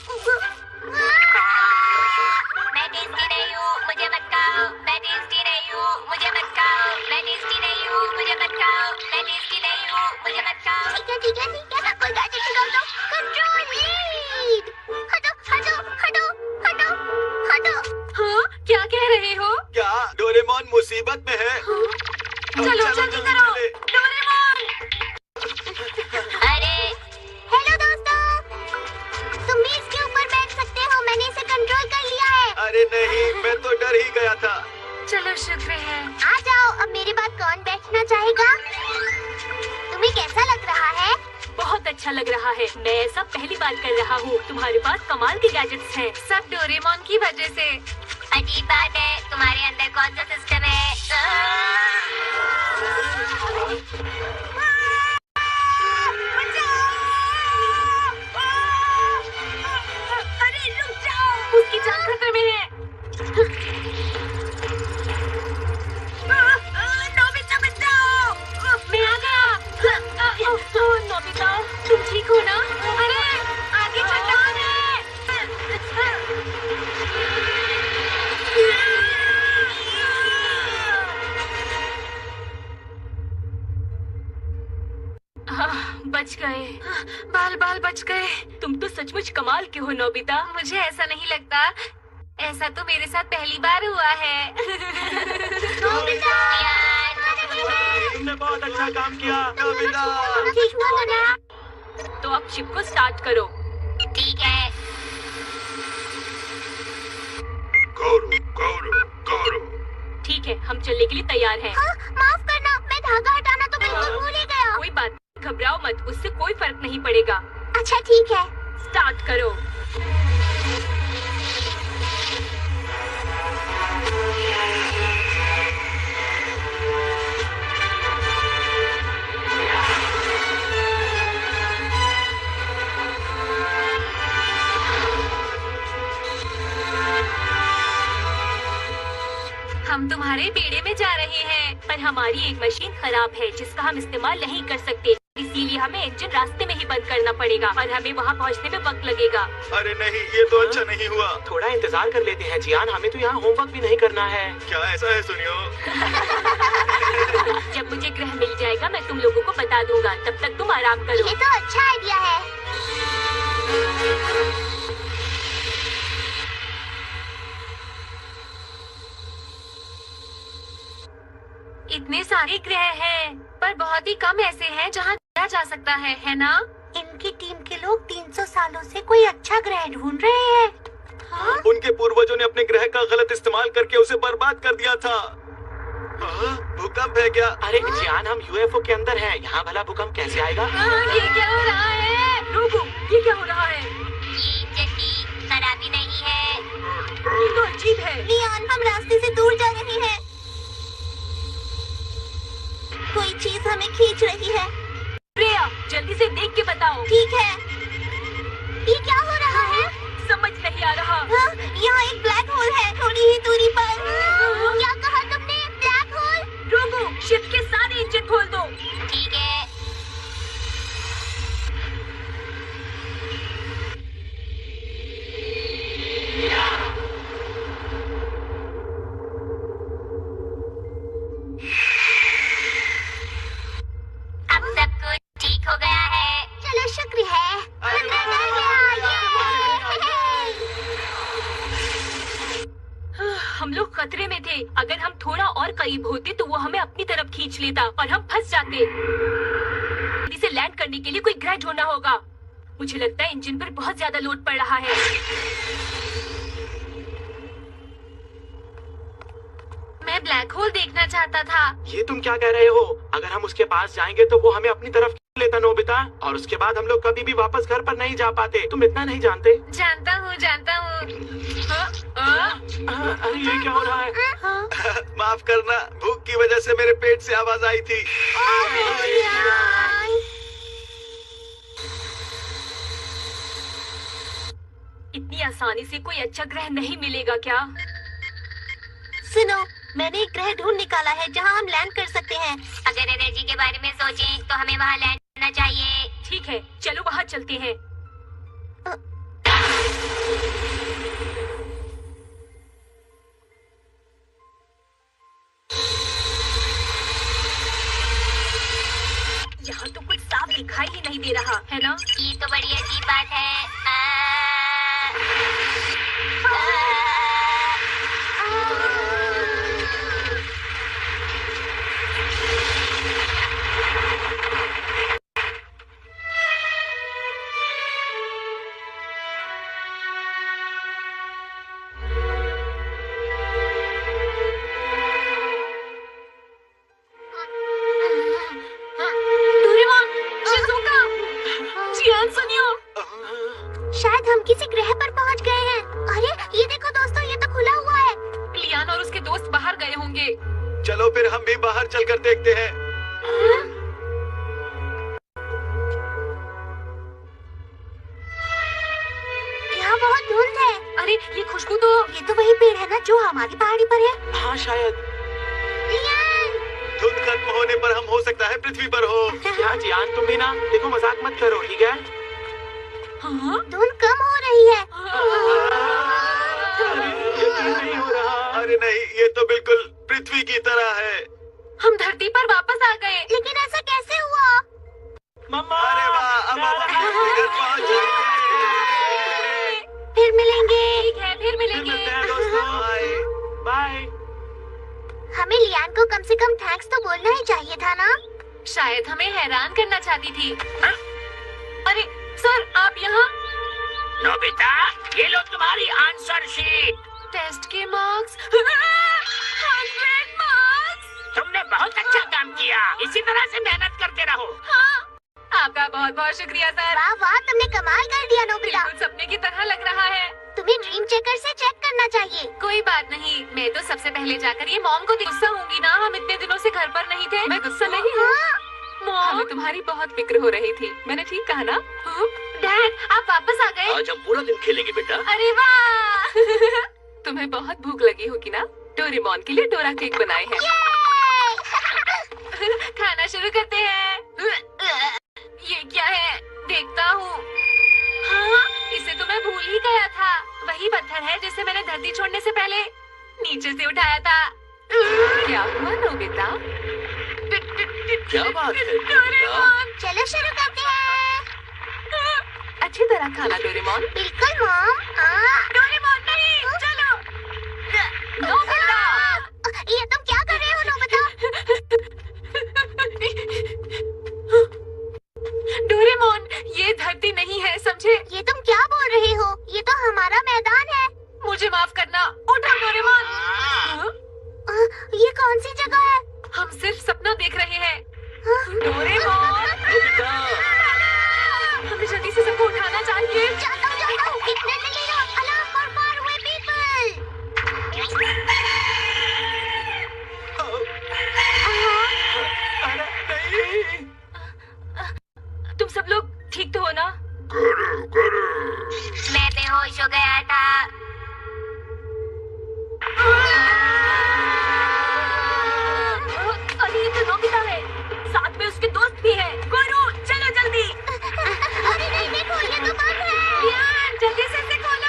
मैं टेस्टी नहीं हूँ, मुझे मत खाओ। मैं टेस्टी नहीं हूँ, मुझे मत खाओ। मैं टेस्टी नहीं हूँ, मुझे मत खाओ। मैं टेस्टी नहीं हूँ, मुझे मत खाओ। ठीक है ठीक है ठीक है, कोई गैजेट निकाल दो। Control lead. हटो हटो हटो हटो हटो। हाँ, क्या कह रहे हो? क्या डोरेमोन मुसीबत में है? चलो जल्दी करो, डोरेमोन। अरे हेलो दोस्तों, तुम भी इसके ऊपर बैठ सकते हो, मैंने इसे कंट्रोल कर लिया है। अरे नहीं, मैं तो डर ही गया था। चलो शुक्र है। आ जाओ, अब मेरे बाद कौन बैठना चाहेगा? तुम्हें कैसा लग रहा है? बहुत अच्छा लग रहा है। मैं ऐसा पहली बार कर रहा हूँ। तुम्हारे पास कमाल के गैजेट्स हैं, सब डोरेमोन की वजह से। अजीब बात है, तुम्हारे अंदर कौन सा सिस्टम है? अरे रुक जाओ, उसकी जान खतरे में है। नोबिता बचाओ, मैं आ गया। नोबिता, तुम ठीक हो ना? अरे आगे चट्टान है। बच गए, बाल बाल बच गए। तुम तो सचमुच कमाल के हो नोबिता। मुझे ऐसा नहीं लगता, ऐसा तो मेरे साथ पहली बार हुआ है। तुमने बहुत अच्छा काम किया नोबिता। ठीक हो ना? तो अब शिप को स्टार्ट करो। ठीक है। करो करो करो। ठीक है, हम चलने के लिए तैयार हैं। हाँ, माफ करना, मैं धागा हटाना तो बिल्कुल भूल ही गया। कोई बात नहीं, घबराओ मत, उससे कोई फर्क नहीं पड़ेगा। अच्छा ठीक है। स्टार्ट करो। हम तुम्हारे बेड़े में जा रहे हैं, पर हमारी एक मशीन खराब है जिसका हम इस्तेमाल नहीं कर सकते, इसीलिए हमें इंजन रास्ते में ही बंद करना पड़ेगा और हमें वहाँ पहुँचने में वक्त लगेगा। अरे नहीं, ये तो अच्छा नहीं हुआ। थोड़ा इंतजार कर लेते हैं जियान, हमें तो यहाँ होमवर्क भी नहीं करना है। क्या ऐसा है? सुनियो, जब मुझे ग्रह मिल जाएगा मैं तुम लोगों को बता दूंगा, तब तक तुम आराम करो। ये तो अच्छा आइडिया है। इतने सारे ग्रह हैं, पर बहुत ही कम ऐसे हैं जहाँ जाया जा सकता है ना? इनकी टीम के लोग 300 सालों से कोई अच्छा ग्रह ढूंढ रहे हैं। हाँ? उनके पूर्वजों ने अपने ग्रह का गलत इस्तेमाल करके उसे बर्बाद कर दिया था। भूकंप है क्या? अरे जियान, हम यूएफओ के अंदर हैं, यहाँ भला भूकंप कैसे आएगा? ये क्या हो रहा है? रुको, ये क्या हो रहा है? ये इंजन की खराबी नहीं है। ये तो अजीब है। लियान, हम रास्ते से दूर जा रहे हैं। कोई चीज हमें खींच रही है। प्रिया, जल्दी से देख के बताओ। ठीक है। ये क्या हो रहा है? समझ नहीं आ रहा। हाँ, यहाँ एक ब्लैक होल है थोड़ी ही दूरी पर। हम लोग खतरे में थे। अगर हम थोड़ा और करीब होते तो वो हमें अपनी तरफ खींच लेता और हम फंस जाते। इसे लैंड करने के लिए कोई ग्रह ढूंढना होगा। मुझे लगता है इंजन पर बहुत ज्यादा लोड पड़ रहा है। मैं ब्लैक होल देखना चाहता था। ये तुम क्या कह रहे हो? अगर हम उसके पास जाएंगे तो वो हमें अपनी तरफ खींच लेता नोबिता, और उसके बाद हम लोग कभी भी वापस घर पर नहीं जा पाते। तुम इतना नहीं जानते? जानता हूँ जानता हूँ। अरे ये क्या हो रहा है? माफ करना, भूख की वजह से मेरे पेट से आवाज आई थी। इतनी आसानी से कोई अच्छा ग्रह नहीं मिलेगा क्या? सुनो, मैंने एक ग्रह ढूंढ निकाला है जहाँ हम लैंड कर सकते हैं। अगर एनर्जी के बारे में सोचें तो हमें वहाँ लैंड करना चाहिए। ठीक है, चलो वहाँ चलते हैं। यहाँ तो कुछ साफ दिखाई ही नहीं दे रहा है ना? ये तो बड़ी अजीब बात है। शायद हम किसी ग्रह पर पहुंच गए हैं। अरे ये देखो दोस्तों, ये तो खुला हुआ है। लियान और उसके दोस्त बाहर गए होंगे। चलो फिर हम भी बाहर चलकर देखते हैं। यहाँ बहुत धुंध है। अरे ये खुशबू तो ये तो वही पेड़ है ना जो हमारी पहाड़ी पर है। हाँ शायद। लियान! धुंध खत्म होने पर हम हो सकता है पृथ्वी पर हो। क्या जियान, तुम भी ना देखो, मजाक मत करो, ठीक है? हाँ? धुंध कम हो रही है। यकीन नहीं हो रहा। अरे नहीं, ये तो बिल्कुल पृथ्वी की तरह है। हम धरती पर वापस आ गए। लेकिन ऐसा कैसे हुआ? मम्मा! अरे वाह, अब हम अपने घर पहुंच जाएंगे। फिर मिलेंगे। ठीक है, फिर फिर मिलेंगे। मिलते हैं दोस्तों। बाय। बाय। हमें लियान को कम से कम थैंक्स तो बोलना ही चाहिए था ना। शायद हमें हैरान करना चाहती थी। अरे सर, आप यहाँ? नोबिता, ये लो तुम्हारी आंसर शीट। टेस्ट के मार्क्स 100 मार्क्स। तुमने बहुत अच्छा काम किया। इसी तरह से मेहनत करते रहो। हाँ, आपका बहुत बहुत शुक्रिया सर। वाह वाह, तुमने कमाल कर दिया नोबिता। बिल्कुल सपने की तरह लग रहा है। तुम्हें ड्रीम चेकर से चेक करना चाहिए। कोई बात नहीं, मैं तो सबसे पहले जाकर ये मॉम को गुस्सा होंगी ना। हम इतने दिनों से घर पर नहीं थे। मैं गुस्सा नहीं हूँ। मॉम, हमें तुम्हारी बहुत फिक्र हो रही थी। मैंने ठीक कहा ना? डैड, आप वापस आ गए? आज हम पूरा दिन खेलेंगे बेटा। अरे वाह! तुम्हें बहुत भूख लगी होगी ना? डोरेमोन के लिए डोरा केक बनाए हैं। खाना शुरू करते हैं। ये क्या है? देखता हूँ। हाँ, इसे तो मैं भूल ही गया था। वही पत्थर है जिसे मैंने धरती छोड़ने से पहले नीचे से उठाया था। क्या हुआ नोबिता? क्या बात है डोरेमोन! चलो शुरू करते हैं। अच्छी तरह खाना डोरेमोन। बिल्कुल मॉम। डोरेमोन नहीं, चलो। नोबिता! ये तुम क्या कर रहे हो नोबिता? डोरेमोन, ये धरती नहीं है, समझे? ये तुम क्या बोल रहे हो? ये तो हमारा मैदान है। मुझे माफ करना। उठो डोरेमोन। हाँ? ये कौन सी जगह है? हम सिर्फ सपना देख रहे हैं। डोरेमोन! नोबिता, हमें जल्दी से सबको उठाना चाहिए। जाता हूँ। इतने नहीं हो। Alarm for far away people. अरे नहीं। तुम सब लोग ठीक तो हो ना? मैं बेहोश हो गया था। अरे ये तो नोबिता है, साथ में उसके दोस्त भी है। गुरु, चलो जल्दी। अरे नहीं, देखो ये तो बंद है। यार, जल्दी से इसे खोलो।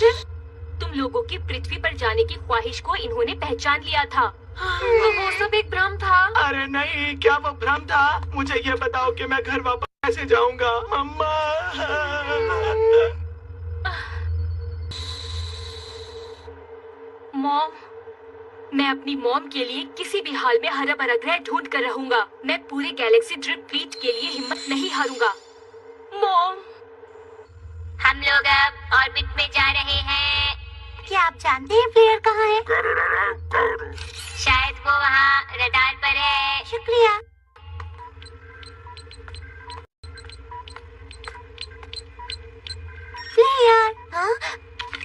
मिशन? तुम लोगों की पृथ्वी पर जाने की ख्वाहिश को इन्होंने पहचान लिया था। तो वो सब एक भ्रम था। अरे नहीं, क्या वो भ्रम था? मुझे ये बताओ कि मैं घर वापस कैसे जाऊंगा? मम्मा। मॉम, मैं अपनी मॉम के लिए किसी भी हाल में हरा भरा ग्रह ढूंढ कर रहूंगा। मैं पूरे गैलेक्सी ड्रिप फ्लीट के लिए हिम्मत नहीं हारूंगा। मॉम, हम लोग अब ऑर्बिट में जा रहे हैं। क्या आप जानते हैं फ्लेयर कहाँ है? शायद वो वहाँ रडार पर है। शुक्रिया। फ्लेयर, हाँ?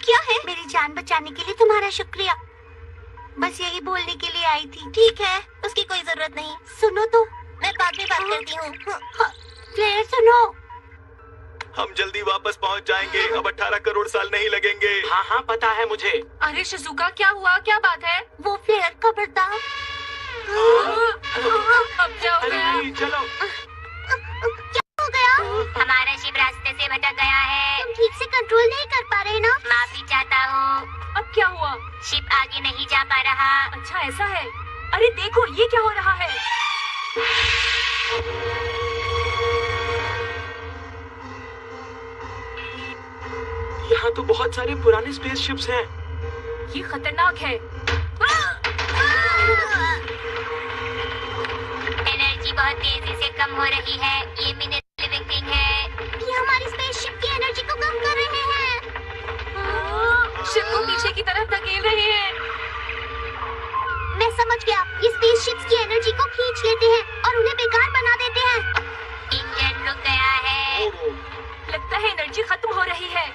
क्या है? मेरी जान बचाने के लिए तुम्हारा शुक्रिया। बस यही बोलने के लिए आई थी। ठीक है, उसकी कोई जरूरत नहीं। सुनो तो, मैं बाद में बात करती हूँ। फ्लेयर सुनो। हम जल्दी वापस पहुंच जाएंगे। अब 18 करोड़ साल नहीं लगेंगे। हाँ हाँ, पता है मुझे। अरे शिजुका, क्या हुआ? क्या बात है? वो फ्लेयर कब्र था। अब क्या हो अरे गया? नहीं, चलो। क्या हो गया? हमारा शिप रास्ते से भटक गया है। तुम ठीक से कंट्रोल नहीं कर पा रहे ना? माफी चाहता हूँ। अब क्या हुआ? शिप आगे नहीं जा पा रहा। अच्छा ऐसा है। अरे देखो, ये क्या हो रहा है? यहाँ तो बहुत सारे पुराने स्पेसशिप्स हैं। ये खतरनाक है। एनर्जी बहुत तेजी से कम हो रही है। ये मिनट लिविंग थिंग है। ये हमारी स्पेसशिप की एनर्जी को कम कर रहे हैं। शिप को पीछे की तरफ धकेल रहे हैं। मैं समझ गया। ये स्पेसशिप्स की एनर्जी को खींच लेते हैं और उन्हें बेकार बना देते हैं। इंजन रुक गया है। लगता है एनर्जी खत्म हो रही है।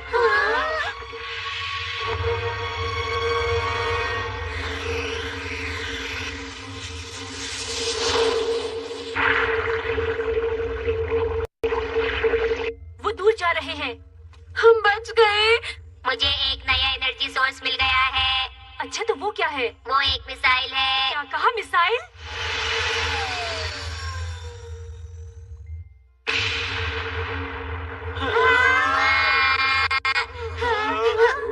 वो दूर जा रहे हैं। हम बच गए। मुझे एक नया एनर्जी सोर्स मिल गया है। अच्छा, तो वो क्या है? वो एक मिसाइल है। क्या कहा? मिसाइल?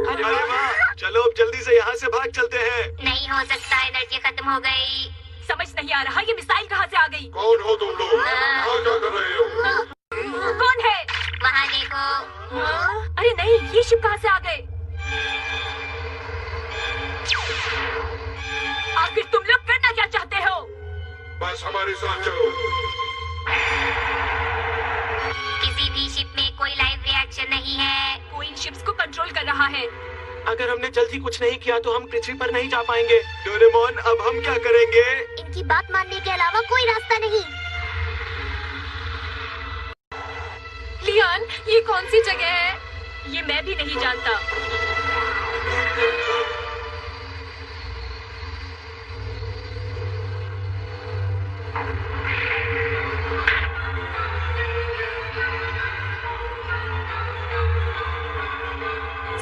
अरे वाह, चलो अब जल्दी से यहाँ से भाग चलते हैं। नहीं हो सकता, एनर्जी खत्म हो गई। समझ नहीं आ रहा, ये मिसाइल कहाँ से आ गई? कौन हो तुम लोग? यहाँ क्या कर रहे हो? कौन है? वहाँ देखो। अरे नहीं, ये शिप कहाँ से आ गए? आखिर तुम लोग करना क्या चाहते हो? बस हमारे साथ चलो। किसी भी शिप में कोई लाइव रिएक्शन नहीं है। कोई इन शिप्स को कंट्रोल कर रहा है। अगर हमने जल्दी कुछ नहीं किया तो हम पृथ्वी पर नहीं जा पाएंगे। डोरेमोन, अब हम क्या करेंगे? इनकी बात मानने के अलावा कोई रास्ता नहीं। लियान, ये कौन सी जगह है? ये मैं भी नहीं जानता।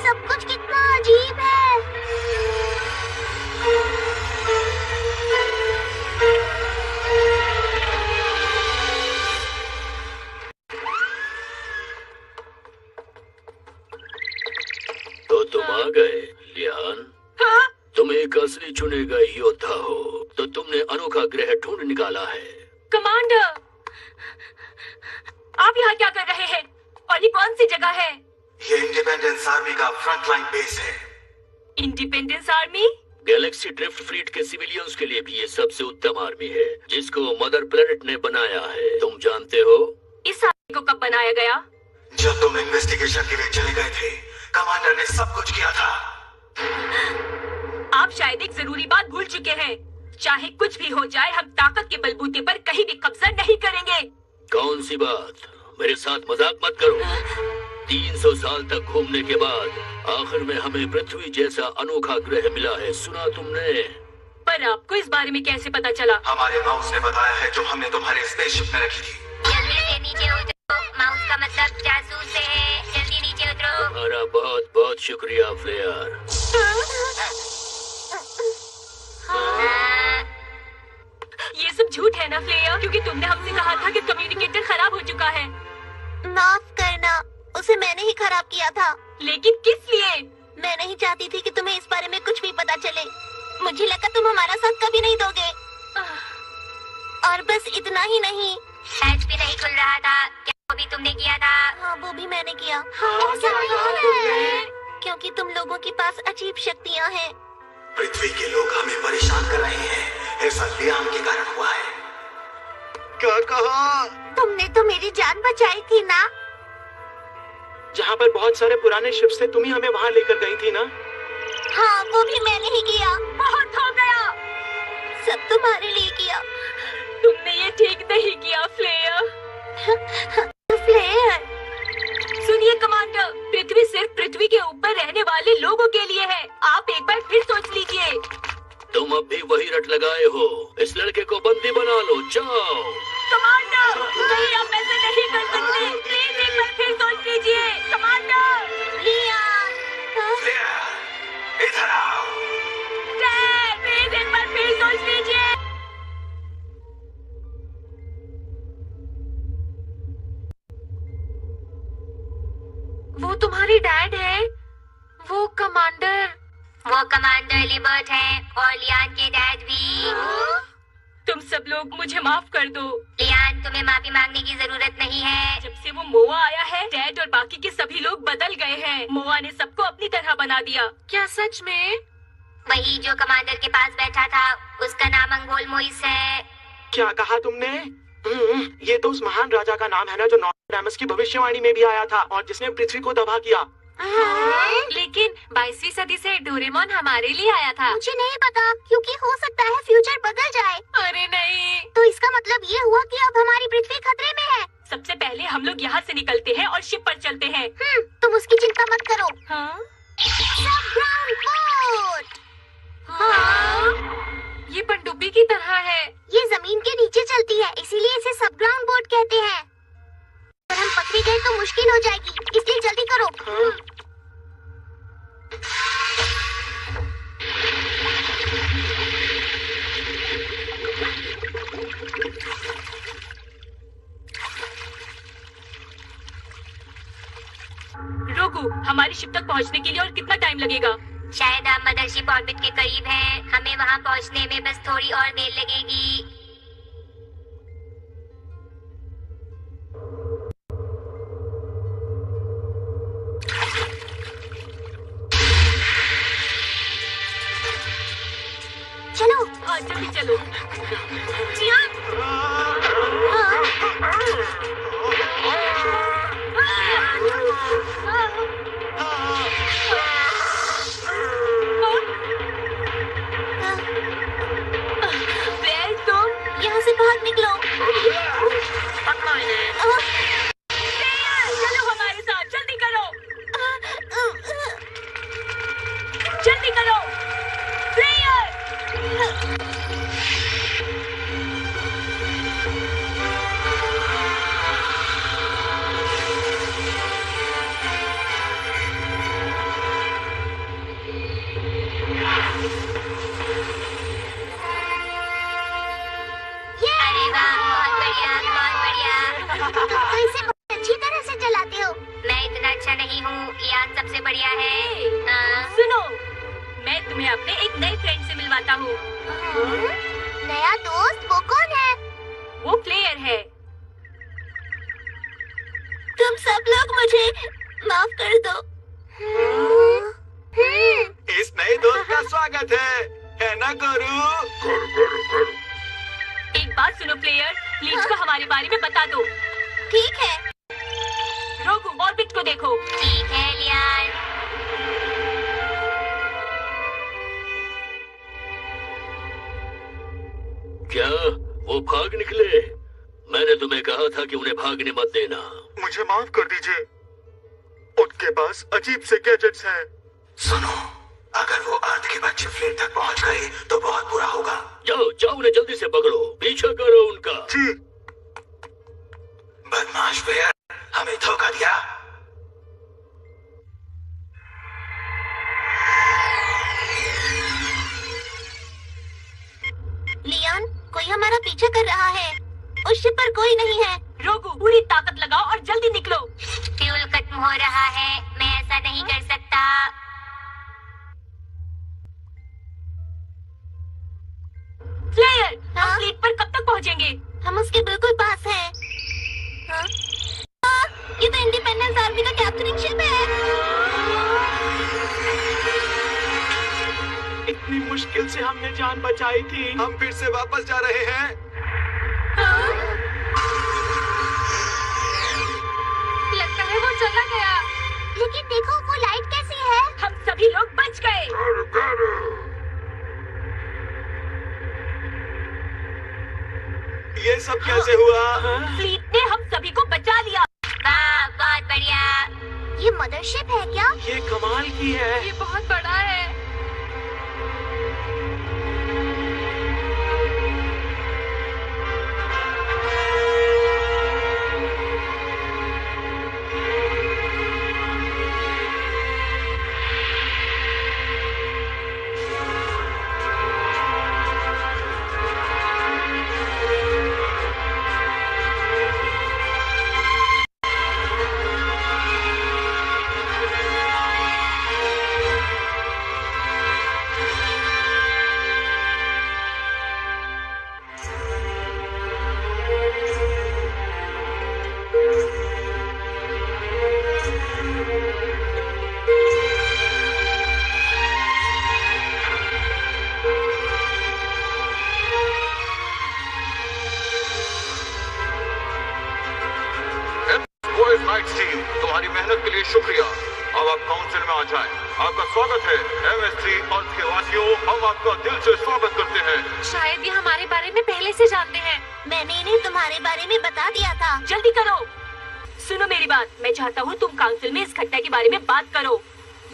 सब कुछ कितना अजीब है। तो तुम आ गए, लियान। हाँ? तुम एक असली चुने गए योद्धा हो, तो तुमने अनोखा ग्रह ढूंढ निकाला है। कमांडर, आप यहाँ क्या कर रहे हैं? और ये कौन सी जगह है? ये इंडिपेंडेंस आर्मी का फ्रंटलाइन बेस है। Independence army? Galaxy drift fleet के सिविलियंस के लिए भी ये सबसे उत्तम आर्मी है, जिसको मदर प्लेनेट ने बनाया है। तुम जानते हो? इस आर्मी को कब बनाया गया? जब तुम इन्वेस्टिगेशन के लिए चले गए थे, कमांडर ने सब कुछ किया था। आप शायद एक जरूरी बात भूल चुके हैं। चाहे कुछ भी हो जाए, हम ताकत के बलबूते पर कहीं भी कब्जा नहीं करेंगे। कौन सी बात? मेरे साथ मजाक मत करो। 300 साल तक घूमने के बाद आखिर में हमें पृथ्वी जैसा अनोखा ग्रह मिला है, सुना तुमने? पर आपको इस बारे में कैसे पता चला? हमारे माउस ने बताया है, जो हमने तुम्हारे स्पेसशिप में रखी थी। जल्दी से नीचे उतरो। माउस का मतलब जासूस से है। जल्दी नीचे उतरो। तुम्हारा बहुत बहुत शुक्रिया फ्लेयर। ये सब झूठ है ना फ्लेयर? क्योंकि तुमने हमसे कहा था कि कम्युनिकेटर खराब हो चुका है। माफ करना, उसे मैंने ही खराब किया था। लेकिन किस लिए? मैं नहीं चाहती थी कि तुम्हें इस बारे में कुछ भी पता चले। मुझे लगा तुम हमारा साथ कभी नहीं दोगे। और बस इतना ही नहीं, हैच भी नहीं खुल रहा था। क्या वो भी तुमने किया था? हाँ वो भी मैंने किया। क्योंकि तुम लोगों के पास अजीब शक्तियाँ हैं। पृथ्वी के लोग हमें परेशान कर रहे हैं। ऐसा लियान के कारण हुआ है। क्या कहा? तुमने तो मेरी जान बचाई थी ना? जहाँ पर बहुत सारे पुराने शिप्स थे, तुम ही हमें वहाँ लेकर गई थी ना? हाँ वो भी मैंने ही किया। बहुत हो गया। सब तुम्हारे लिए किया। तुमने ये ठीक नहीं किया फ्लेयर। फ्लेयर, सुनिए कमांडर, पृथ्वी सिर्फ पृथ्वी के ऊपर रहने वाले लोगों के लिए है। आप एक बार फिर सोच लीजिए। तुम अब भी वही रट लगाए हो। इस लड़के को बंदी बना लो, जाओ। कमांडर, नहीं आप ऐसे नहीं कर सकते। प्लीज एक बार फिर सोच लीजिए कमांडर। लियान। इधर आओ। डैड, प्लीज एक बार फिर सोच लीजिए। वो तुम्हारी डैड है? वो कमांडर? वो कमांडर लिबर्ट है और लियान के डैड भी। तुम सब लोग मुझे माफ कर दो। लियान, तुम्हें माफी मांगने की जरूरत नहीं है। जब से वो मोआ आया है, डैड और बाकी के सभी लोग बदल गए हैं। मोआ ने सबको अपनी तरह बना दिया। क्या सच में? वही जो कमांडर के पास बैठा था, उसका नाम अंगोल मोइस है। क्या कहा तुमने? ये तो उस महान राजा का नाम है ना, जो नॉस्ट्रैडमस की भविष्यवाणी में भी आया था और जिसने पृथ्वी को तबाह किया। लेकिन 22वीं सदी से डोरेमोन हमारे लिए आया था। मुझे नहीं पता, क्योंकि हो सकता है फ्यूचर बदल जाए। अरे नहीं। तो इसका मतलब ये हुआ कि अब हमारी पृथ्वी खतरे में है। सबसे पहले हम लोग यहाँ से निकलते हैं और शिप पर चलते हैं। तुम उसकी चिंता मत करो। हाँ? सबग्राउंड बोट। हाँ? ये पनडुब्बी की तरह है। ये जमीन के नीचे चलती है, इसीलिए इसे सबग्राउंड बोट कहते हैं। अगर हम पकड़े गए तो मुश्किल हो जाएगी, इसलिए जल्दी करो। रोगू, हमारी शिप तक पहुँचने के लिए और कितना टाइम लगेगा? शायद हम मदरशिप ऑर्बिट के करीब हैं। हमें वहाँ पहुँचने में बस थोड़ी और देर लगेगी। चलो। हाँ जल्दी चलो। जियान! यहाँ से बाहर निकलो। चलो हमारे साथ, जल्दी करो। जल्दी करो। अरे वाह, बहुत बढ़िया, बहुत बढ़िया। तो इसे बहुत अच्छी तरह से चलाते हो। मैं इतना अच्छा नहीं हूँ, लियान सबसे बढ़िया है। सुनो, मैं तुम्हें अपने एक नए फ्रेंड से मिलवाता हूँ। नया दोस्त? वो कौन है? वो प्लेयर है। तुम सब लोग मुझे माफ कर दो। इस नए दोस्त का स्वागत है ना गुरु? एक बात सुनो प्लेयर, प्लीज को हमारे बारे में बता दो। ठीक है। रोगू, ऑर्बिट को देखो। ठीक है लियान। क्या वो भाग निकले? मैंने तुम्हें कहा था कि उन्हें भागने मत देना। मुझे माफ कर दीजिए, उनके पास अजीब से गैजेट्स हैं। सुनो, अगर वो अर्थ के बच्चे फ्लेट तक पहुंच गए तो बहुत बुरा होगा। जाओ जाओ, उन्हें जल्दी से पकड़ो, पीछा करो उनका। जी। बदमाश प्लेयर, हमें धोखा दिया। लियान, कोई हमारा पीछा कर रहा है। उस शिप पर कोई नहीं है। रोगू, पूरी ताकत लगाओ और जल्दी निकलो। फ्यूल खत्म हो रहा है, मैं ऐसा नहीं कर सकता। फ्लीट पर कब तक पहुंचेंगे? हम उसके बिल्कुल पास हैं। हाँ? ये तो इंडिपेंडेंस आर्मी का कैप्चरिंग शिप है। इतनी मुश्किल से हमने जान बचाई थी। हम फिर से वापस जा रहे हैं। लगता है वो चला गया। लेकिन देखो वो लाइट कैसी है। हम सभी लोग बच गए। ये सब कैसे हुआ? फ्लीट ने हम सभी को बचा लिया। वाह, बहुत बढ़िया। ये मदरशिप है क्या? ये कमाल की है। ये बहुत बड़ा है। नाइट्स टीम, तुम्हारी मेहनत के लिए शुक्रिया। अब आप काउंसिल में आ जाएं। आपका स्वागत है MS3 अर्थ के वासियों। हम आपका दिल से स्वागत करते हैं। शायद ये हमारे बारे में पहले से जानते हैं। मैंने इन्हें तुम्हारे बारे में बता दिया था। जल्दी करो। सुनो मेरी बात, मैं चाहता हूँ तुम काउंसिल में इस घटना के बारे में बात करो।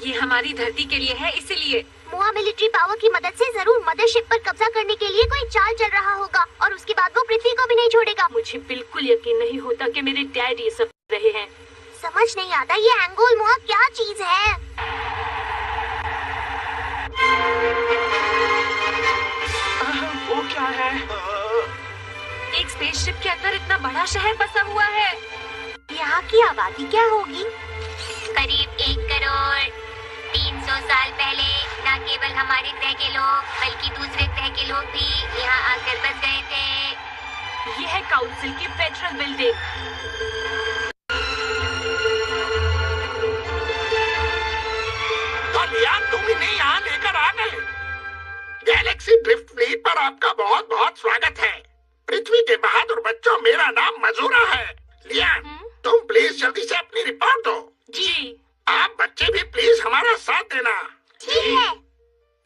ये हमारी धरती के लिए है, इसीलिए। मुआ मिलिट्री पावर की मदद से जरूर मदरशिप पर कब्जा करने के लिए कोई चाल चल रहा होगा और उसके बाद वो पृथ्वी को भी नहीं छोड़ेगा। मुझे बिल्कुल यकीन नहीं होता कि मेरे डैड ये सब कर रहे हैं। समझ नहीं आता ये एंगोल मुआ क्या चीज है। वो क्या है? एक स्पेसशिप के अंदर इतना बड़ा शहर बसा हुआ है। यहाँ की आबादी क्या होगी? करीब 1 करोड़। 300 साल पहले न केवल हमारे ग्रह के लोग बल्कि दूसरे ग्रह के लोग भी यहाँ आकर बस गए थे। ये है काउंसिल की फेडरल बिल्डिंग। तुम इन्हें यहाँ लेकर आ गए। गैलेक्सी ड्रिफ्ट फ्लीट पर आपका बहुत बहुत स्वागत है। पृथ्वी के बहादुर बच्चों, मेरा नाम मजूरा है। लियान, तुम प्लीज जल्दी से अपनी रिपोर्ट दो। जी। आप बच्चे भी प्लीज हमारा साथ देना। ठीक है।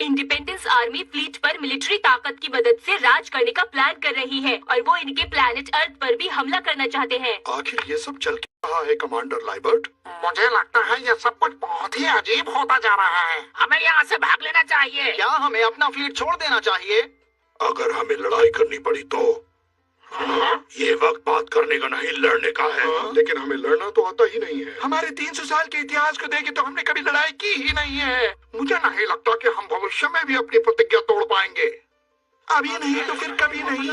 इंडिपेंडेंस आर्मी फ्लीट पर मिलिट्री ताकत की मदद से राज करने का प्लान कर रही है और वो इनके प्लैनेट अर्थ पर भी हमला करना चाहते हैं। आखिर ये सब चल क्या रहा है कमांडर लाइबर्ट? मुझे लगता है ये सब कुछ बहुत ही अजीब होता जा रहा है। हमें यहाँ से भाग लेना चाहिए। क्या हमें अपना फ्लीट छोड़ देना चाहिए? अगर हमें लड़ाई करनी पड़ी तो ये वक्त बात करने का नहीं, लड़ने का है। लेकिन हमें लड़ना तो आता ही नहीं है। हमारे 300 साल के इतिहास को देखें तो हमने कभी लड़ाई की ही नहीं है। मुझे नहीं लगता कि हम भविष्य में भी अपनी प्रतिज्ञा तोड़ पाएंगे। अभी नहीं तो फिर कभी नहीं।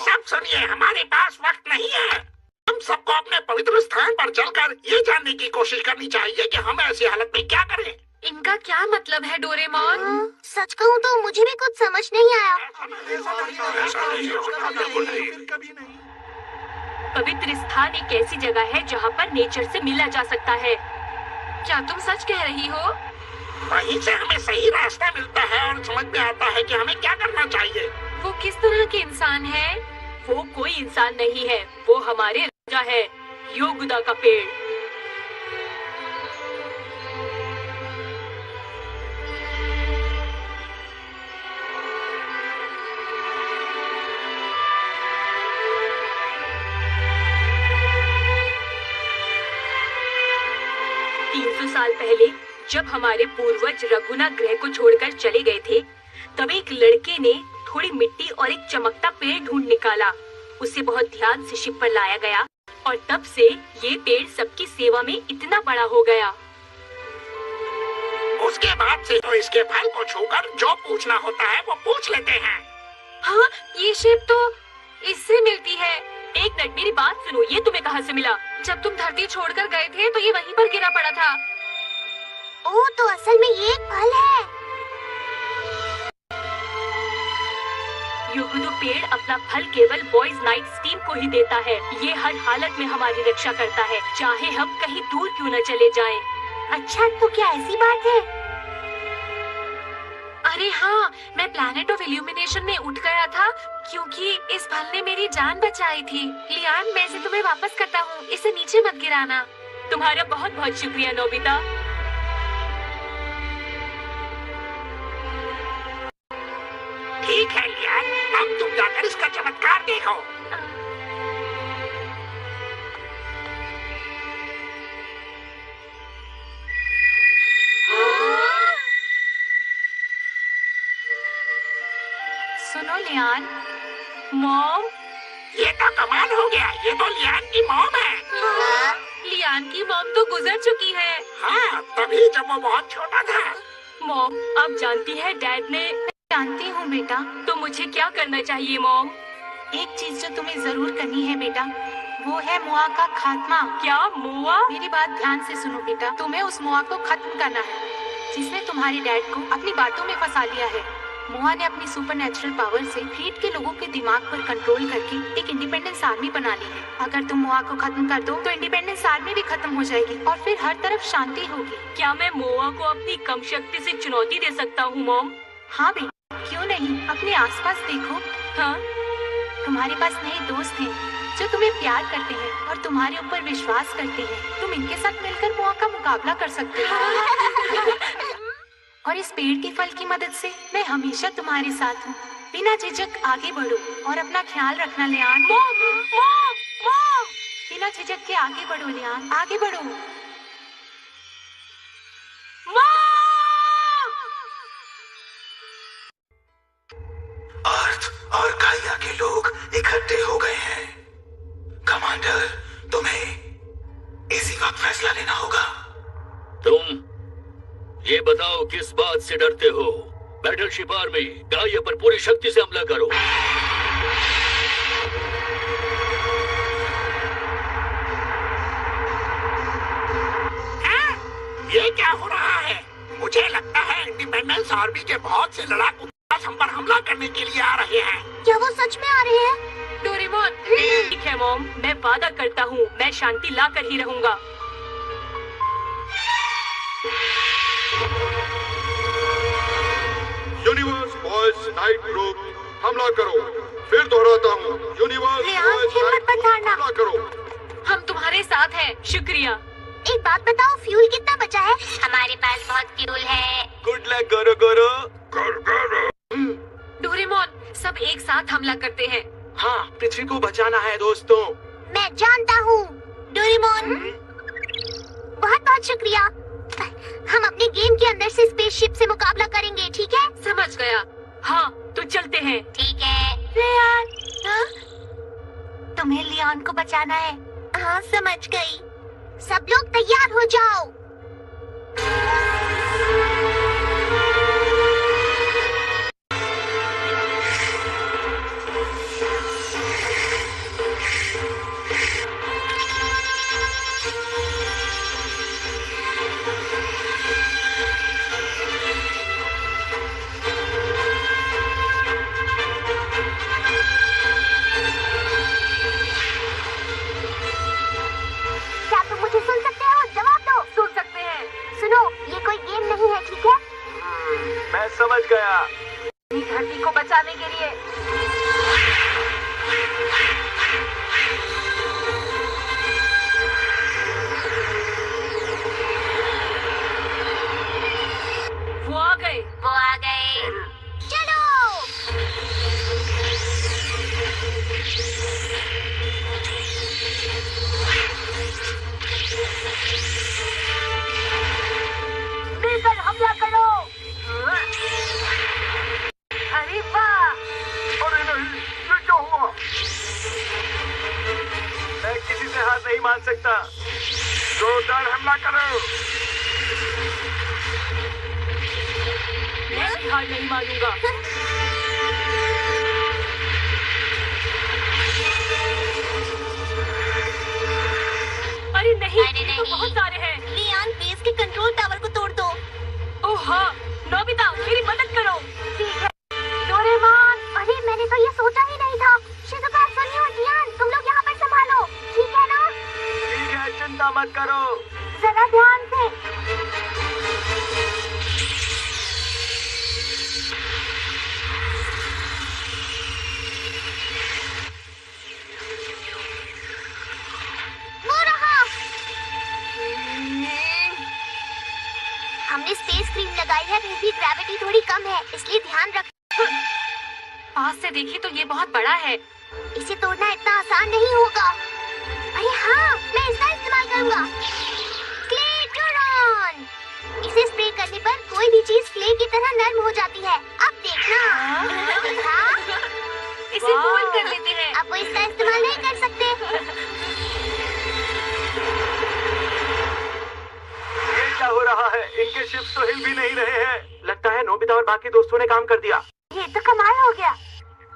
सब सुनिए, हमारे पास वक्त नहीं है। हम सबको अपने पवित्र स्थान पर चलकर ये जानने की कोशिश करनी चाहिए कि हम ऐसी हालत में क्या करें। इनका क्या मतलब है डोरेमोन? सच कहूँ तो मुझे भी कुछ समझ नहीं आया। पवित्र स्थान एक ऐसी जगह है जहाँ पर नेचर से मिला जा सकता है। क्या तुम सच कह रही हो? वहीं से हमें सही रास्ता मिलता है और समझ में आता है कि हमें क्या करना चाहिए। वो किस तरह के इंसान है? वो कोई इंसान नहीं है, वो हमारे राजा है, योगुदा का पेड़। 300 साल पहले जब हमारे पूर्वज रघुना ग्रह को छोड़कर चले गए थे, तब एक लड़के ने थोड़ी मिट्टी और एक चमकता पेड़ ढूंढ निकाला। उसे बहुत ध्यान से शिप पर लाया गया और तब से ये पेड़ सबकी सेवा में इतना बड़ा हो गया। उसके बाद से तो इसके फल को छूकर जो पूछना होता है वो पूछ लेते हैं। हाँ, ये शिप तो इससे मिलती है। एक मिनट, मेरी बात सुनो, ये तुम्हें कहाँ से मिला? जब तुम धरती छोड़कर गए थे तो ये वहीं पर गिरा पड़ा था। ओह, तो असल में ये एक फल है। पेड़ अपना फल केवल बॉयज नाइट्स टीम को ही देता है। ये हर हालत में हमारी रक्षा करता है, चाहे हम कहीं दूर क्यों न चले जाएं। अच्छा, तो क्या ऐसी बात है? अरे हाँ, मैं प्लैनेट ऑफ इल्यूमिनेशन में उठ गया था क्योंकि इस फल ने मेरी जान बचाई थी। लियान, मैं इसे तुम्हें वापस करता हूँ, इसे नीचे मत गिराना। तुम्हारा बहुत बहुत शुक्रिया नोबिता। ठीक है लियान, अब तुम जाकर इसका चमत्कार देखो। सुनो लियान, मॉम। ये तो कमाल हो गया, ये तो लियान की मॉम है। लियान की मॉम तो गुजर चुकी है। हाँ, तभी जब वो बहुत छोटा था। मॉम, आप जानती है डैड ने। जानती हूँ बेटा। तो मुझे क्या करना चाहिए मॉम? एक चीज जो तुम्हें जरूर करनी है बेटा, वो है मोआ का खात्मा। क्या मोआ? मेरी बात ध्यान से सुनो बेटा, तुम्हें उस मोआ को खत्म करना है जिसने तुम्हारे डैड को अपनी बातों में फंसा लिया है। मोआ ने अपनी सुपरनेचुरल पावर से फ्लीट के लोगों के दिमाग पर कंट्रोल करके एक इंडिपेंडेंस आर्मी बना ली है। अगर तुम मोआ को खत्म कर दो तो इंडिपेंडेंस आर्मी भी खत्म हो जाएगी और फिर हर तरफ शांति होगी। क्या मैं मोआ को अपनी कम शक्ति से चुनौती दे सकता हूँ मॉम? हाँ बेटा, क्यों नहीं। अपने आसपास देखो। हाँ, तुम्हारे पास नए दोस्त हैं जो तुम्हें प्यार करते हैं और तुम्हारे ऊपर विश्वास करते हैं। तुम इनके साथ मिलकर मोआ का मुकाबला कर सकते हो। और इस पेड़ के फल की मदद से मैं हमेशा तुम्हारे साथ हूँ। बिना झिझक आगे बढ़ो और अपना ख्याल रखना लियान। Mom, mom, mom. बिना झिझक के आगे बढ़ो लियान, आगे बढ़ो। अर्थ और गाइया के लोग इकट्ठे हो गए हैं। कमांडर, तुम्हें इसी वक्त फैसला लेना होगा। तुम ये बताओ किस बात से डरते हो? बैटलशिप आर्मी, गाइया पर पूरी शक्ति से हमला करो। ये क्या हो रहा है? मुझे लगता है इंडिपेंडेंस आर्मी के बहुत से लड़ाकू हम पर हमला करने के लिए आ रहे हैं। क्या वो सच में आ रहे हैं? डोरेमोन। ठीक है मॉम, मैं वादा करता हूँ मैं शांति ला कर ही रहूँगा। यूनिवर्स बॉयज नाइट ग्रुप, हमला करो। फिर दोहराता हूँ, यूनिवर्स बॉयज हिम्मत मत हारना। हमला करो। हम तुम्हारे साथ हैं। शुक्रिया। एक बात बताओ, फ्यूल कितना बचा है? हमारे पास बहुत फ्यूल है। गुड लक गोरो गोरो। गोरो गोरो। डोरेमोन, सब एक साथ हमला करते हैं। हाँ, पृथ्वी को बचाना है दोस्तों। मैं जानता हूँ डोरेमोन। बहुत बहुत शुक्रिया। हम अपने गेम के अंदर से स्पेसशिप से मुकाबला करेंगे, ठीक है? समझ गया। हाँ, तो चलते हैं। ठीक है। लियान, हाँ? तुम्हें लियान को बचाना है। हाँ, समझ गई। सब लोग तैयार हो जाओ। क्या तुम मुझे सुन सकते हो? जवाब दो। सुन सकते हैं। सुनो, ये कोई गेम नहीं है, ठीक है? मैं समझ गया। अपनी धरती को बचाने के लिए। वो आ गए। वो आ गए। चलो। मिलकर हमला करो। अरे वाह! अरे नहीं, ये क्या हुआ? मैं किसी से हार नहीं मान सकता। जोरदार हमला करो। मैं भी हार नहीं मानूंगा। अरे नहीं, अरे ये तो नहीं। बहुत सारे हैं। लियान, बेस के कंट्रोल टावर को तोड़ दो। ओह हाँ, नोबिता मेरी मदद करो। ठीक है। डोरेमोन, अरे मैंने तो ये सोचा ही करो। जरा ध्यान से। वो रहा। हमने स्पेस क्रीम लगाई है, फिर भी ग्रेविटी थोड़ी कम है, इसलिए ध्यान रख। पास से देखिए तो ये बहुत बड़ा है। इसे तोड़ना इतना आसान नहीं होगा। अरे हाँ, मैं इसका इस्तेमाल करूंगा। क्लेटोरॉन। इसे स्प्रे करने पर कोई भी चीज क्ले की तरह नर्म हो जाती है। अब देखना। हाँ? इसे गोल कर लेते हैं। अब वो इसका इस्तेमाल नहीं कर सकते। ये क्या हो रहा है? इनके शिप्स तो हिल भी नहीं रहे हैं। लगता है नोबिता और बाकी दोस्तों ने काम कर दिया। ये तो कमाल हो गया।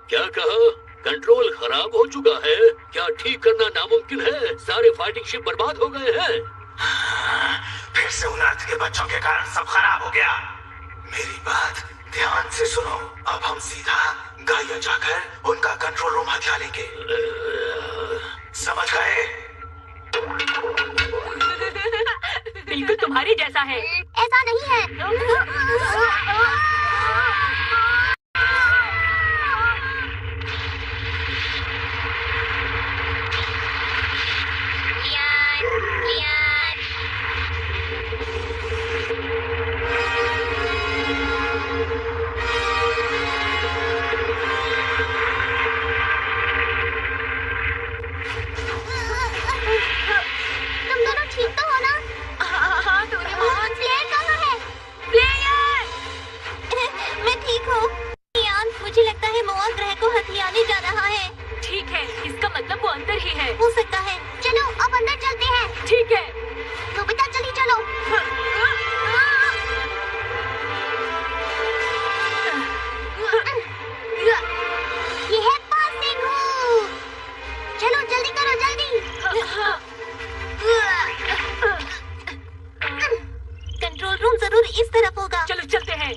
क्या कहा? कंट्रोल खराब हो चुका है? क्या ठीक करना नामुमकिन है? सारे फाइटिंग शिप बर्बाद हो गए हैं। फिर से उन अर्थ के बच्चों के कारण सब खराब हो गया। मेरी बात ध्यान से सुनो। अब हम सीधा गाया जाकर उनका कंट्रोल रूम हथिया लेंगे। समझ गए? बिल्कुल तुम्हारी जैसा है। ऐसा नहीं है। लियान, तुम दोनों ठीक तो हो ना? हाँ डोरेमोन। प्लेयर कहाँ है? प्लेयर! मैं ठीक हूँ। यान, मुझे लगता है मोआ ग्रह को हथियाने जा रहा है। ठीक है, इसका मतलब वो अंदर ही है। हो सकता है। चलो अब अंदर चलते हैं। ठीक है। नोबिता जल्दी चलो। ये है पासिंग हूँ। चलो जल्दी करो, जल्दी। कंट्रोल रूम जरूर इस तरफ होगा। चलो चलते हैं।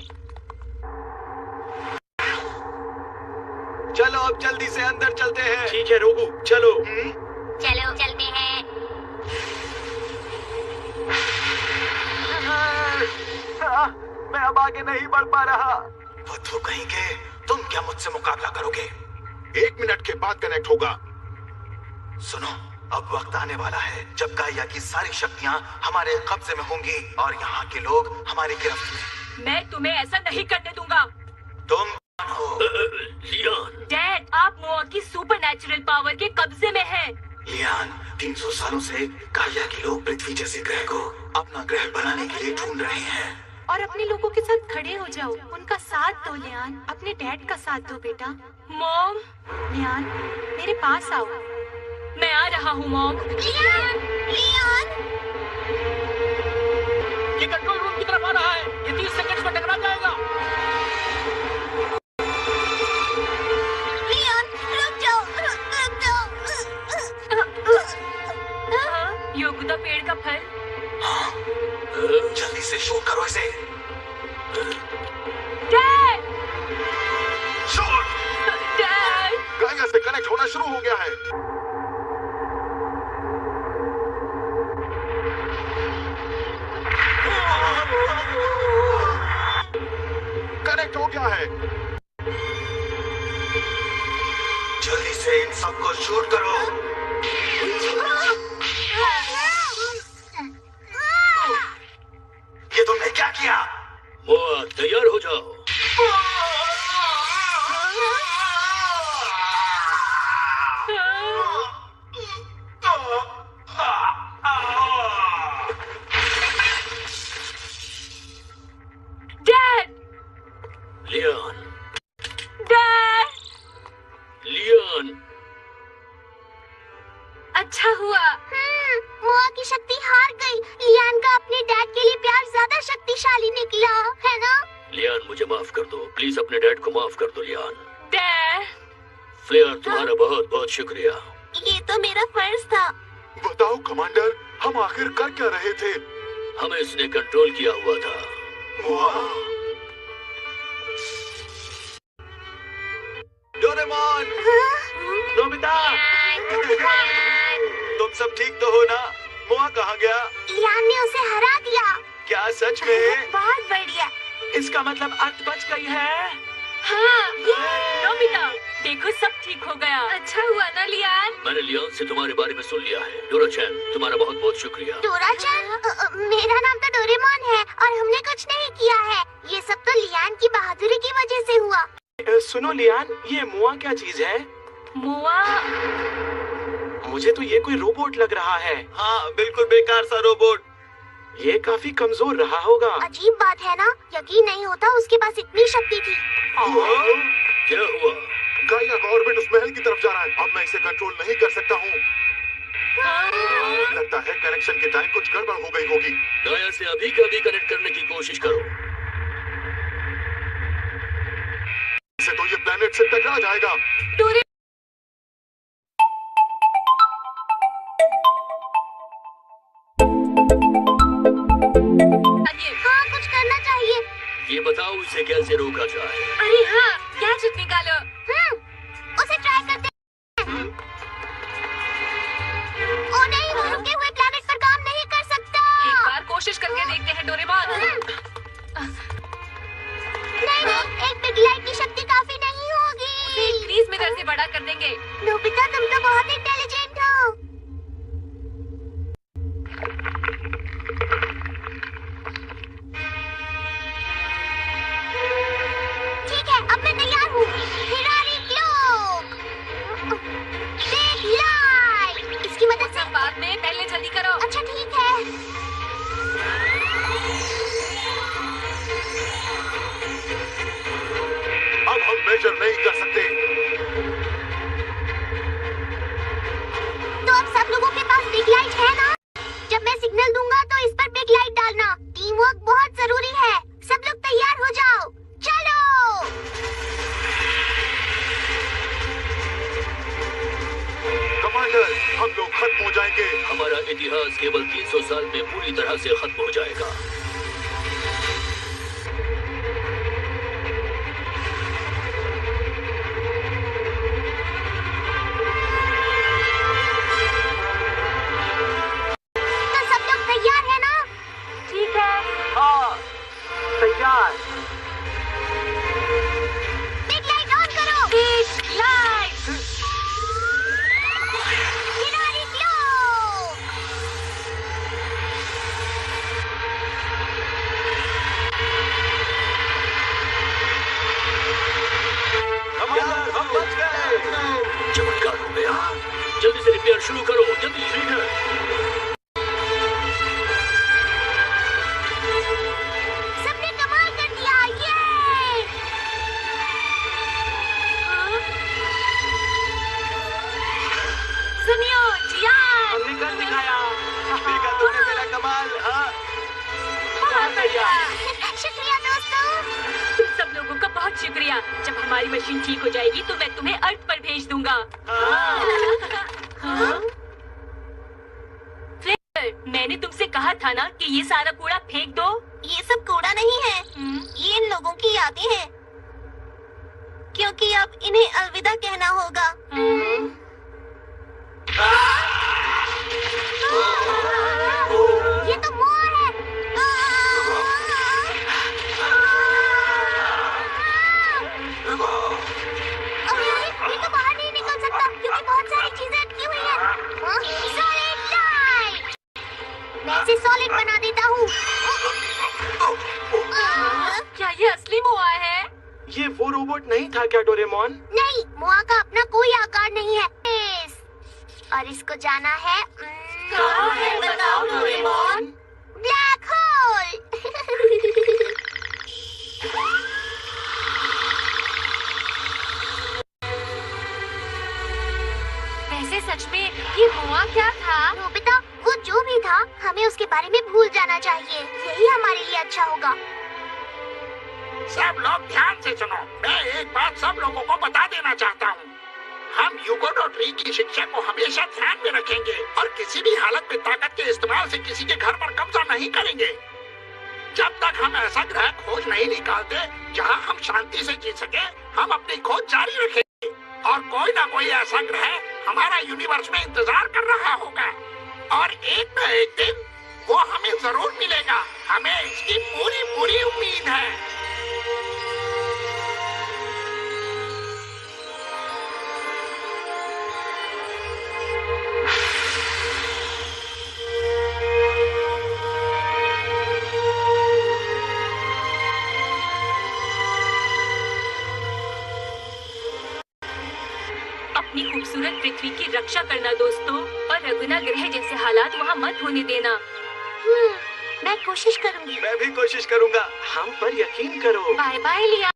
चलो अब जल्दी से अंदर चलते हैं। ठीक है रोबू, चलो। चलो चलते हैं। मैं अब आगे नहीं बढ़ पा रहा। बुद्धू कहेंगे, तुम क्या मुझसे मुकाबला करोगे? 1 मिनट के बाद कनेक्ट होगा। सुनो, अब वक्त आने वाला है जब गाया की सारी शक्तियाँ हमारे कब्जे में होंगी और यहाँ के लोग हमारी गिरफ्त में। मैं तुम्हें ऐसा नहीं करने दूंगा। तुम कौन हो? लियान, डैड, आप मोआ की सुपरनैचुरल पावर के कब्जे में हैं। लियान, 300 सालों से गाया के लोग पृथ्वी जैसे ग्रह को अपना ग्रह बनाने के लिए ढूंढ रहे हैं। और अपने लोगों के साथ खड़े हो जाओ, उनका साथ दो लियान, अपने डैड का साथ दो बेटा। मॉम, लियान, मेरे पास आओ। मैं आ रहा हूँ मॉम। Lian, Lian. ये कंट्रोल रूम की तरफ आ रहा है। ये 30 सेकंड में टकरा जाएगा। लियान, रुक जाओ, रुक जाओ। योगुदा पेड़ का फल। जल्दी से शूट करो इसे। डैड! शूट! डैड! गाया से कनेक्ट होना शुरू हो गया है। कनेक्ट हो गया है। जल्दी से इन सबको शूट करो। ये तुमने क्या किया? मोआ, तैयार हो जाओ। डैड! Lian, dad! लियान, अच्छा हुआ। मोआ की शक्ति हार गई। लियान का अपने डैड के लिए प्यार ज्यादा शक्तिशाली निकला, है ना? लियान, मुझे माफ कर दो। प्लीज अपने डैड को माफ कर दो लियान। डैड! फ्लेयर, तुम्हारा बहुत बहुत शुक्रिया। ये तो मेरा फर्ज था। बताओ कमांडर, हम आखिर कर क्या रहे थे? हमें इसने कंट्रोल किया हुआ था। डोरेमोन, नोबिता, लियान, तुम सब ठीक तो हो ना? मोआ कहाँ गया? लियान ने उसे हरा दिया। क्या सच में? बहुत बढ़िया। इसका मतलब अर्थ बच गई है। हाँ, नोबिता, देखो सब ठीक हो गया। अच्छा हुआ ना लियान? मैंने लियान से तुम्हारे बारे में सुन लिया है। डोरा-चैन, तुम्हारा बहुत बहुत शुक्रिया। डोरा-चैन? मेरा नाम तो डोरेमोन है और हमने कुछ नहीं किया है। ये सब तो लियान की बहादुरी की वजह से हुआ। सुनो लियान, ये मोआ क्या चीज है? मोआ? मुझे तो ये कोई रोबोट लग रहा है। हाँ, बिल्कुल बेकार सा रोबोट। ये काफी कमजोर रहा होगा। अजीब बात है ना, यकीन नहीं होता उसके पास इतनी शक्ति थी। क्या हुआ? गाइया का ऑर्बिट उस महल की तरफ जा रहा है। अब मैं इसे कंट्रोल नहीं कर सकता हूँ। लगता है कनेक्शन के टाइम कुछ गड़बड़ हो गई होगी। गाया से अभी के अभी कनेक्ट करने की कोशिश करो। इसे तो ये प्लेनेट से टकरा जाएगा। हाँ, कुछ करना चाहिए। ये बताओ इसे कैसे रोका जाए? अरे हाँ, गैजेट निकालो। उसे ट्राई करते हैं। ओ नहीं, वो रुके हुए प्लेनेट पर काम नहीं कर सकता। एक बार कोशिश करके देखते हैं डोरेमोन। नहीं, एक बिग लाइट की शक्ति काफी नहीं होगी। इंक्रीज मिरर से बड़ा कर देंगे। नोबिता, तुम तो बहुत इंटेलिजेंट हो। ठीक है, अब मैं तैयार हूँ। हिरारी क्लोक, बिग लाइट। इसकी मदद से बाद में, पहले जल्दी करो। अच्छा ठीक है। अब हम मेजर नहीं कर सकते। तो अब सब लोगों के पास बिग लाइट है ना? जब मैं सिग्नल दूंगा तो इस पर बिग लाइट डालना। टीम वर्क बहुत जरूरी है। सब लोग तैयार हो जाओ, चलो। कमांडर, हम लोग खत्म हो जाएंगे। हमारा इतिहास केवल 300 साल में पूरी तरह से खत्म हो जाएगा। तो सब लोग तैयार है ना? ठीक है। हाँ, तैयार। बिग लाइट ऑन करो। Big light. हिरारी क्लोक। कमांडर, हम बच गए। चमत्कार हो गया। जल्दी से रिपेयर शुरू करो, जल्दी। ठीक है। सबने कमाल कर दिया, ये। सुनियो, जियान। हमने कर दिखाया। देखा तुमने मेरा कमाल? हाँ, बहुत बढ़िया। शुक्रिया दोस्तों। तुम सब लोगों का बहुत शुक्रिया। जब हमारी मशीन ठीक हो जाएगी तो मैं तुम्हें अर्थ पर भेज दूंगा। मैंने तुमसे कहा था ना कि ये सारा कूड़ा फेंक दो। ये सब कूड़ा नहीं है, ये इन लोगों की यादें हैं, क्योंकि अब इन्हें अलविदा कहना होगा। ये तो मोर है। ये तो बाहर नहीं निकल सकता क्योंकि बहुत सारी चीजें अटकी हुई हैं। सॉलिड लाइट, मैं इसे सॉलिड बना देता हूँ। क्या ये असली मोआ है? ये वो रोबोट नहीं था क्या डोरेमोन? नहीं, मोआ का अपना कोई आकार नहीं है। और इसको जाना है कहाँ है बताओ डोरेमोन? Black hole. वैसे सच में ये मोआ क्या था? नोबिता, वो जो भी था हमें उसके बारे में भूल जाना चाहिए। यही हमारे लिए अच्छा होगा। सब लोग ध्यान से सुनो। मैं एक बात सब लोगों को बता देना चाहता हूँ। हम यूगोडोट्री की शिक्षा को हमेशा ध्यान में रखेंगे और किसी भी हालत में ताकत के इस्तेमाल से किसी के घर पर कब्जा नहीं करेंगे। जब तक हम ऐसा ग्रह खोज नहीं निकालते जहाँ हम शांति से जी सके, हम अपनी खोज जारी रखेंगे और कोई ना कोई ऐसा ग्रह हमारा यूनिवर्स में इंतजार कर रहा होगा। और एक न एक दिन वो हमें जरूर मिलेगा। हमें इसकी पूरी पूरी उम्मीद है। अपनी खूबसूरत पृथ्वी की रक्षा करना दोस्तों, और रघुना ग्रह जैसे हालात वहाँ मत होने देना। मैं कोशिश करूंगी। मैं भी कोशिश करूंगा। हम पर यकीन करो। बाय बाय लिया।